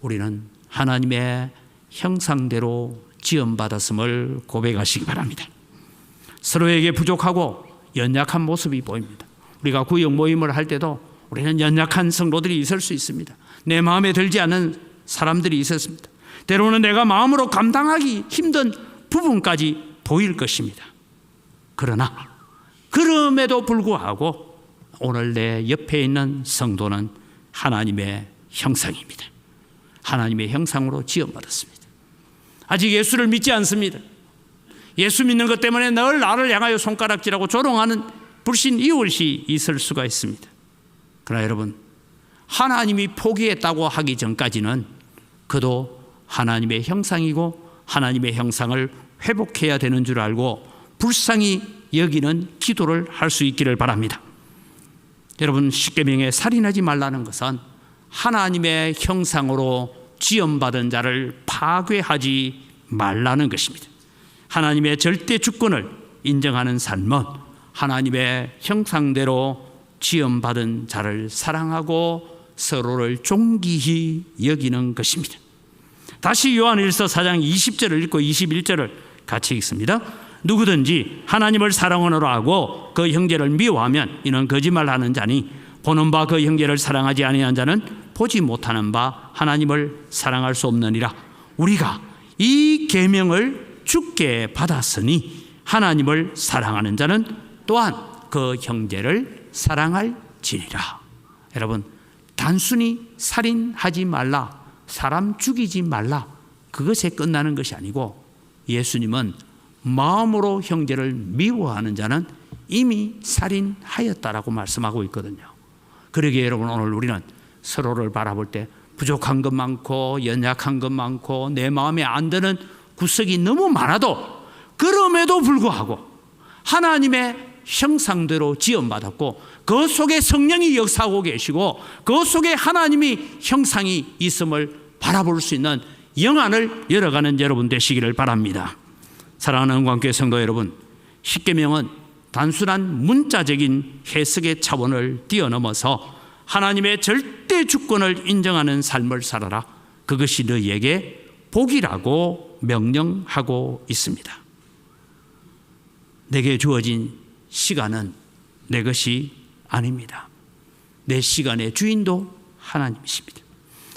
우리는 하나님의 형상대로 지음받았음을 고백하시기 바랍니다. 서로에게 부족하고 연약한 모습이 보입니다. 우리가 구역 모임을 할 때도 우리는 연약한 성도들이 있을 수 있습니다. 내 마음에 들지 않는 사람들이 있었습니다. 때로는 내가 마음으로 감당하기 힘든 부분까지 보일 것입니다. 그러나 그럼에도 불구하고 오늘 내 옆에 있는 성도는 하나님의 형상입니다. 하나님의 형상으로 지음받았습니다. 아직 예수를 믿지 않습니다. 예수 믿는 것 때문에 늘 나를 향하여 손가락질하고 조롱하는 불신 이웃이 있을 수가 있습니다. 그러나 여러분, 하나님이 포기했다고 하기 전까지는 그도 하나님의 형상이고 하나님의 형상을 회복해야 되는 줄 알고 불쌍히 여기는 기도를 할 수 있기를 바랍니다. 여러분, 십계명에 살인하지 말라는 것은 하나님의 형상으로 지음받은 자를 파괴하지 말라는 것입니다. 하나님의 절대 주권을 인정하는 삶은 하나님의 형상대로 지음받은 자를 사랑하고 서로를 존귀히 여기는 것입니다. 다시 요한일서 4장 20절을 읽고 21절을 같이 읽습니다. 누구든지 하나님을 사랑하노라 하고 그 형제를 미워하면 이는 거짓말하는 자니 보는 바 그 형제를 사랑하지 아니한 자는 보지 못하는 바 하나님을 사랑할 수 없느니라. 우리가 이 계명을 주께 받았으니 하나님을 사랑하는 자는 또한 그 형제를 사랑할지니라. 여러분, 단순히 살인하지 말라, 사람 죽이지 말라, 그것에 끝나는 것이 아니고 예수님은 마음으로 형제를 미워하는 자는 이미 살인하였다라고 말씀하고 있거든요. 그러기에 여러분, 오늘 우리는 서로를 바라볼 때 부족한 것 많고 연약한 것 많고 내 마음에 안 드는 구석이 너무 많아도 그럼에도 불구하고 하나님의 형상대로 지음받았고 그 속에 성령이 역사하고 계시고 그 속에 하나님이 형상이 있음을 바라볼 수 있는 영안을 열어가는 여러분 되시기를 바랍니다. 사랑하는 은광교회 성도 여러분, 십계명은 단순한 문자적인 해석의 차원을 뛰어넘어서 하나님의 절대 주권을 인정하는 삶을 살아라, 그것이 너희에게 복이라고 명령하고 있습니다. 내게 주어진 시간은 내 것이 아닙니다. 내 시간의 주인도 하나님이십니다.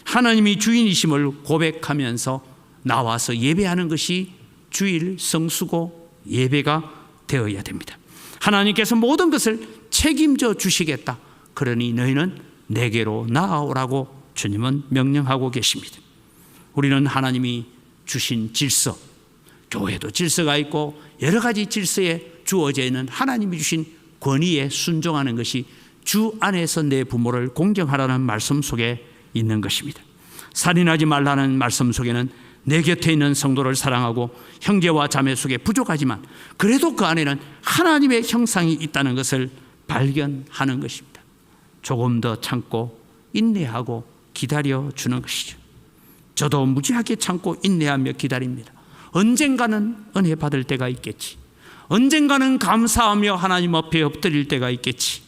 하나님이 주인이심을 고백하면서 나와서 예배하는 것이 주일 성수고 예배가 되어야 됩니다. 하나님께서 모든 것을 책임져 주시겠다. 그러니 너희는 내게로 나아오라고 주님은 명령하고 계십니다. 우리는 하나님이 주신 질서, 교회도 질서가 있고 여러 가지 질서에 주어져 있는 하나님이 주신 권위에 순종하는 것이 주 안에서 내 부모를 공경하라는 말씀 속에 있는 것입니다. 살인하지 말라는 말씀 속에는 내 곁에 있는 성도를 사랑하고 형제와 자매 속에 부족하지만 그래도 그 안에는 하나님의 형상이 있다는 것을 발견하는 것입니다. 조금 더 참고 인내하고 기다려주는 것이죠. 저도 무지하게 참고 인내하며 기다립니다. 언젠가는 은혜 받을 때가 있겠지. 언젠가는 감사하며 하나님 앞에 엎드릴 때가 있겠지.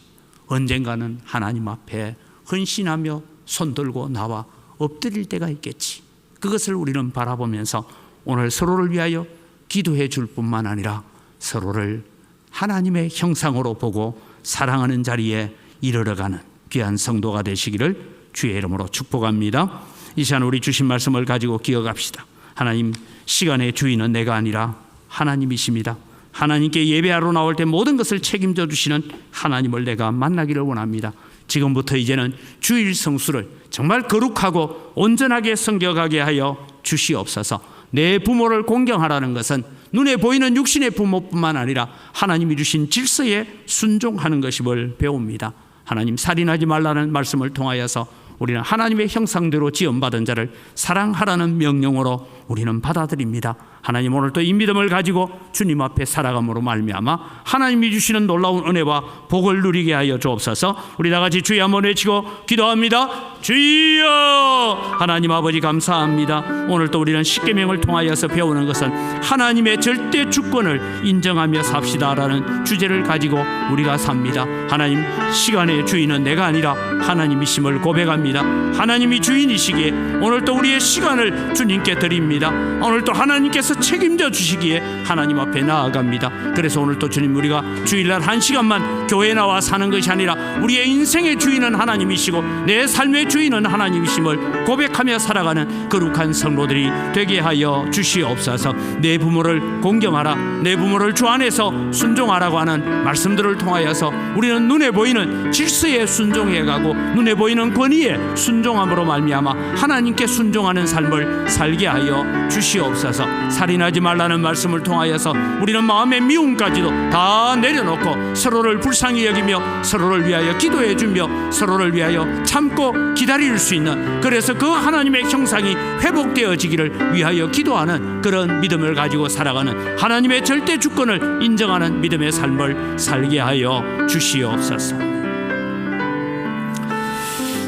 언젠가는 하나님 앞에 헌신하며 손들고 나와 엎드릴 때가 있겠지. 그것을 우리는 바라보면서 오늘 서로를 위하여 기도해 줄 뿐만 아니라 서로를 하나님의 형상으로 보고 사랑하는 자리에 이르러가는 귀한 성도가 되시기를 주의 이름으로 축복합니다. 이 시간 우리 주신 말씀을 가지고 기억합시다. 하나님, 시간의 주인은 내가 아니라 하나님이십니다. 하나님께 예배하러 나올 때 모든 것을 책임져 주시는 하나님을 내가 만나기를 원합니다. 지금부터 이제는 주일 성수를 정말 거룩하고 온전하게 섬겨가게 하여 주시옵소서. 내 부모를 공경하라는 것은 눈에 보이는 육신의 부모뿐만 아니라 하나님이 주신 질서에 순종하는 것임을 배웁니다. 하나님, 살인하지 말라는 말씀을 통하여서 우리는 하나님의 형상대로 지음받은 자를 사랑하라는 명령으로 우리는 받아들입니다. 하나님, 오늘도 이 믿음을 가지고 주님 앞에 살아감으로 말미암아 하나님이 주시는 놀라운 은혜와 복을 누리게 하여 주옵소서. 우리 다 같이 주여 한번 외치고 기도합니다. 주여! 하나님 아버지, 감사합니다. 오늘도 우리는 십계명을 통하여서 배우는 것은 하나님의 절대 주권을 인정하며 삽시다라는 주제를 가지고 우리가 삽니다. 하나님, 시간의 주인은 내가 아니라 하나님이심을 고백합니다. 하나님이 주인이시기에 오늘도 우리의 시간을 주님께 드립니다. 오늘도 하나님께서 책임져 주시기에 하나님 앞에 나아갑니다. 그래서 오늘도 주님, 우리가 주일날 1시간만 교회에 나와 사는 것이 아니라 우리의 인생의 주인은 하나님이시고 내 삶의 주인은 하나님이심을 고백하며 살아가는 거룩한 성도들이 되게 하여 주시옵소서. 내 부모를 공경하라, 내 부모를 주 안에서 순종하라고 하는 말씀들을 통하여서 우리는 눈에 보이는 질서에 순종해가고 눈에 보이는 권위에 순종함으로 말미암아 하나님께 순종하는 삶을 살게 하여 주시옵소서. 살인하지 말라는 말씀을 통하여서 우리는 마음의 미움까지도 다 내려놓고 서로를 불쌍히 여기며 서로를 위하여 기도해 주며 서로를 위하여 참고 기다릴 수 있는, 그래서 그 하나님의 형상이 회복되어지기를 위하여 기도하는 그런 믿음을 가지고 살아가는, 하나님의 절대 주권을 인정하는 믿음의 삶을 살게 하여 주시옵소서.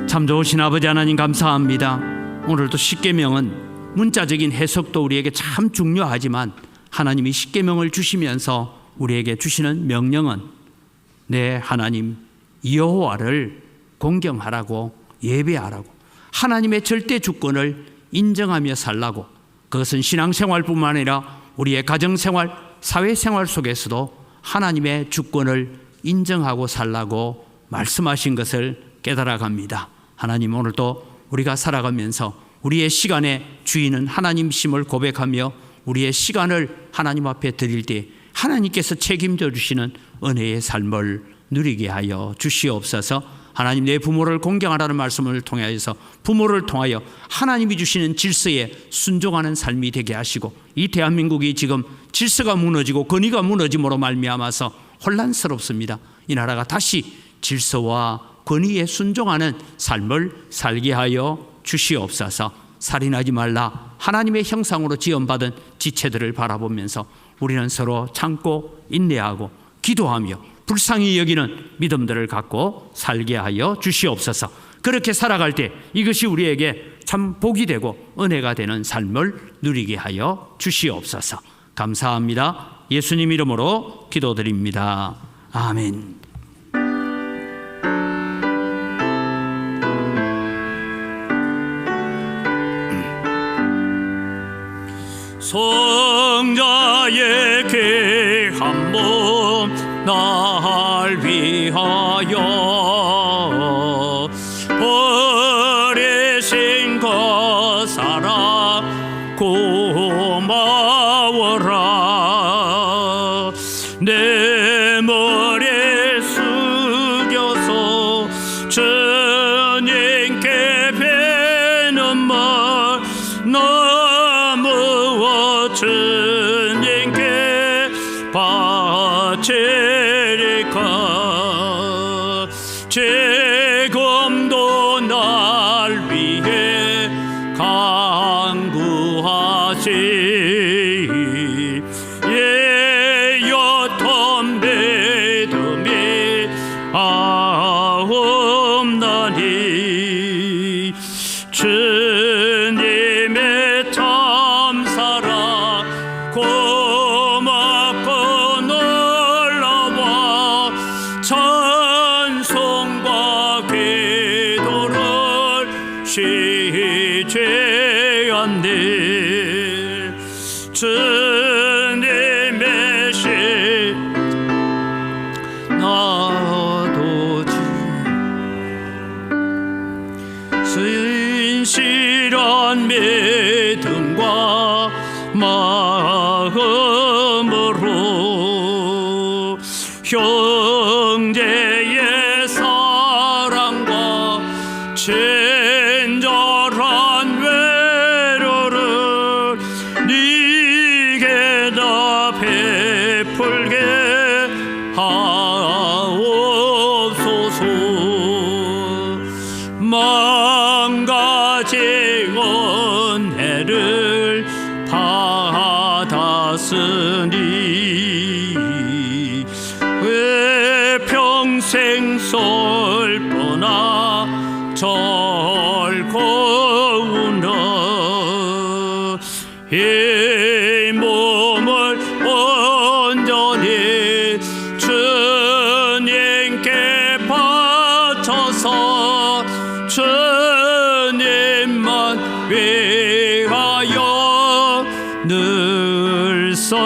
참 좋으신 아버지 하나님, 감사합니다. 오늘도 십계명은 문자적인 해석도 우리에게 참 중요하지만 하나님이 십계명을 주시면서 우리에게 주시는 명령은 내 하나님 여호와를 공경하라고, 예배하라고, 하나님의 절대 주권을 인정하며 살라고. 그것은 신앙생활뿐만 아니라 우리의 가정생활, 사회생활 속에서도 하나님의 주권을 인정하고 살라고 말씀하신 것을 깨달아갑니다. 하나님, 오늘도 우리가 살아가면서 우리의 시간의 주인은 하나님심을 고백하며 우리의 시간을 하나님 앞에 드릴 때 하나님께서 책임져 주시는 은혜의 삶을 누리게 하여 주시옵소서. 하나님, 내 부모를 공경하라는 말씀을 통하여서 부모를 통하여 하나님이 주시는 질서에 순종하는 삶이 되게 하시고, 이 대한민국이 지금 질서가 무너지고 권위가 무너짐으로 말미암아서 혼란스럽습니다. 이 나라가 다시 질서와 권위에 순종하는 삶을 살게 하여 주시옵소서. 살인하지 말라, 하나님의 형상으로 지음받은 지체들을 바라보면서 우리는 서로 참고 인내하고 기도하며 불쌍히 여기는 믿음들을 갖고 살게 하여 주시옵소서. 그렇게 살아갈 때 이것이 우리에게 참 복이 되고 은혜가 되는 삶을 누리게 하여 주시옵소서. 감사합니다. 예수님 이름으로 기도드립니다. 아멘. 성자의 귀한 몸 날 위하여 버리신 그 사랑 고마워라. 내 머리 숙여서 주님께 뵈는 말 너무 주님께 바치리까. 지금도 날 위해 간구하시 예였던 믿음이 없나니. 주님의 참사랑 고맙고 놀라워 찬송과 기도를 쉬지 않네. 주님의 신 나도 진실한 믿음과 마음으로 형제의 사랑과 친절한 외로를 네게 다 베풀게 하옵소서. 죄를 받았으니 왜 평생 슬퍼나 절거우나 이 몸을 온전히 주님께 바쳐서 주님만 위하여 늘 살겠네.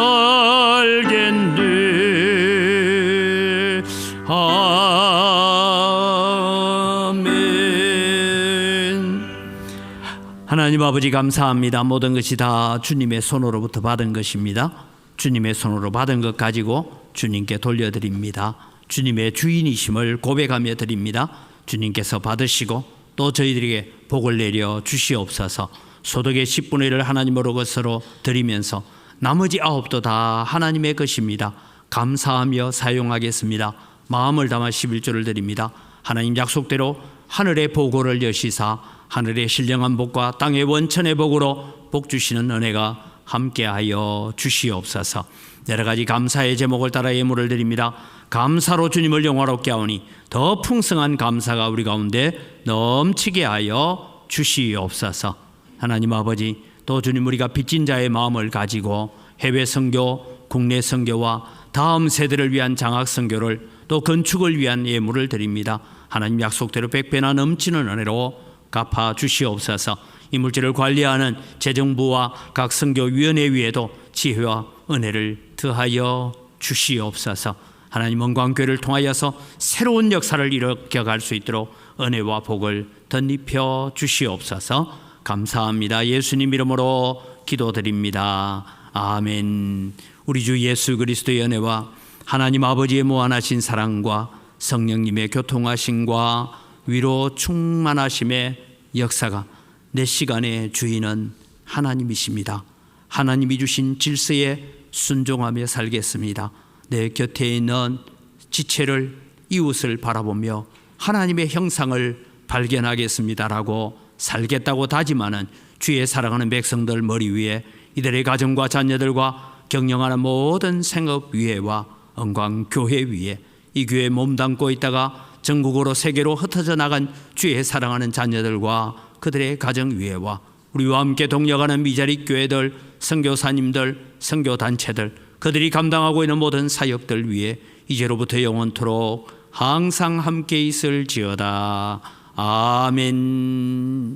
아멘. 하나님 아버지 감사합니다. 모든 것이 다 주님의 손으로부터 받은 것입니다. 주님의 손으로 받은 것 가지고 주님께 돌려드립니다. 주님의 주인이심을 고백하며 드립니다. 주님께서 받으시고 또 저희들에게 복을 내려 주시옵소서. 소득의 10분의 1을 하나님으로 것으로 드리면서 나머지 9도 다 하나님의 것입니다. 감사하며 사용하겠습니다. 마음을 담아 11조를 드립니다. 하나님 약속대로 하늘의 보고를 여시사 하늘의 신령한 복과 땅의 원천의 복으로 복 주시는 은혜가 함께하여 주시옵소서. 여러 가지 감사의 제목을 따라 예물을 드립니다. 감사로 주님을 영화롭게 하오니 더 풍성한 감사가 우리 가운데 넘치게 하여 주시옵소서. 하나님 아버지, 또 주님 우리가 빚진 자의 마음을 가지고 해외 선교, 국내 선교와 다음 세대를 위한 장학 선교를 또 건축을 위한 예물을 드립니다. 하나님 약속대로 100배나 넘치는 은혜로 갚아 주시옵소서. 이 물질을 관리하는 재정부와 각 선교위원회 위에도 지혜와 은혜를 더하여 주시옵소서. 하나님 원광교회를 통하여서 새로운 역사를 일으켜갈 수 있도록 은혜와 복을 덧입혀 주시옵소서. 감사합니다. 예수님 이름으로 기도드립니다. 아멘. 우리 주 예수 그리스도의 은혜와 하나님 아버지의 무한하신 사랑과 성령님의 교통하심과 위로 충만하심의 역사가 내 시간의 주인은 하나님이십니다. 하나님이 주신 질서에 순종하며 살겠습니다. 내 곁에 있는 지체를, 이웃을 바라보며 하나님의 형상을 발견하겠습니다라고 살겠다고 다짐하는 주의 사랑하는 백성들 머리 위에 이들의 가정과 자녀들과 경영하는 모든 생업위회와 언광교회 위에 이 교회에 몸담고 있다가 전국으로 세계로 흩어져 나간 주의 사랑하는 자녀들과 그들의 가정위회와 우리와 함께 동역하는 미자립 교회들, 선교사님들, 선교단체들, 그들이 감당하고 있는 모든 사역들 위에 이제로부터 영원토록 항상 함께 있을지어다. 아멘.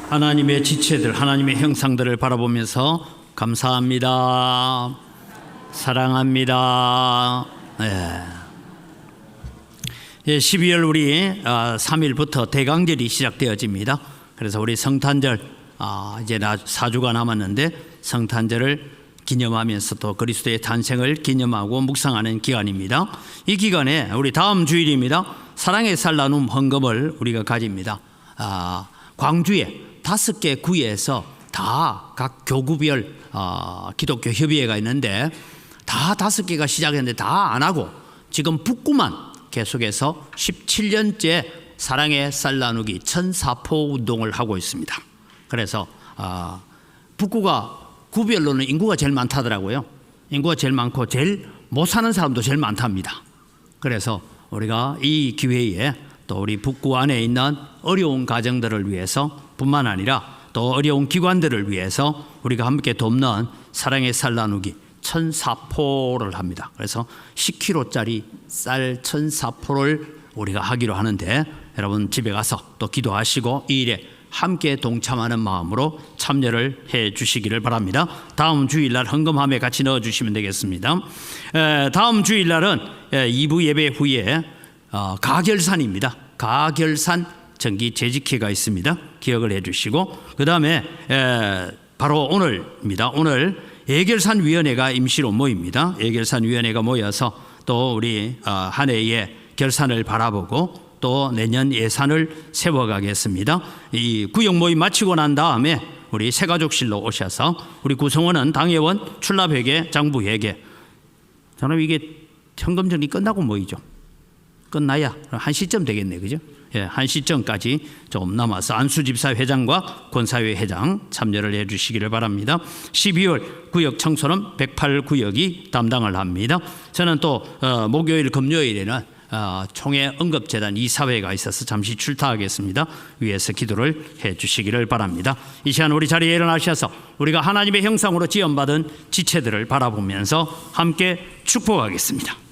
하나님의 지체들, 하나님의 형상들을 바라보면서 감사합니다. 사랑합니다. 네. 12월 우리 3일부터 대강절이 시작되어집니다. 그래서 우리 성탄절 이제 4주가 남았는데 성탄절을 기념하면서 또 그리스도의 탄생을 기념하고 묵상하는 기간입니다. 이 기간에 우리 다음 주일입니다. 사랑의 살 나눔 헌금을 우리가 가집니다. 광주에 5개 구에서 다 각 교구별 기독교 협의회가 있는데 다 5개가 시작했는데 다 안 하고 지금 북구만 계속해서 17년째 사랑의 쌀 나누기 1004포 운동을 하고 있습니다. 그래서 북구가 구별로는 인구가 제일 많다더라고요. 인구가 제일 많고 제일 못 사는 사람도 제일 많답니다. 그래서 우리가 이 기회에 또 우리 북구 안에 있는 어려운 가정들을 위해서 뿐만 아니라 또 어려운 기관들을 위해서 우리가 함께 돕는 사랑의 쌀 나누기 1004포를 합니다. 그래서 10kg짜리 쌀 1004포를 우리가 하기로 하는데 여러분 집에 가서 또 기도하시고 이 일에 함께 동참하는 마음으로 참여를 해 주시기를 바랍니다. 다음 주일날 헌금함에 같이 넣어 주시면 되겠습니다. 다음 주일날은 2부 예배 후에 가결산입니다. 가결산 정기 재직회가 있습니다. 기억을 해 주시고, 그 다음에 바로 오늘입니다. 오늘 예결산위원회가 임시로 모입니다. 예결산위원회가 모여서 또 우리 한 해의 결산을 바라보고 또 내년 예산을 세워가겠습니다. 이 구역 모임 마치고 난 다음에 우리 새가족실로 오셔서 우리 구성원은 당회원, 출납회계, 장부회계, 저는 이게 현금 정리 끝나고 모이죠. 끝나야 1시쯤 되겠네, 그죠? 예, 1시쯤까지 조금 남아서 안수집사 회장과 권사회 회장 참여를 해 주시기를 바랍니다. 12월 구역 청소는 108구역이 담당을 합니다. 저는 또 목요일, 금요일에는 총회 응급재단 이사회가 있어서 잠시 출타하겠습니다. 위에서 기도를 해 주시기를 바랍니다. 이 시간 우리 자리에 일어나셔서 우리가 하나님의 형상으로 지음받은 지체들을 바라보면서 함께 축복하겠습니다.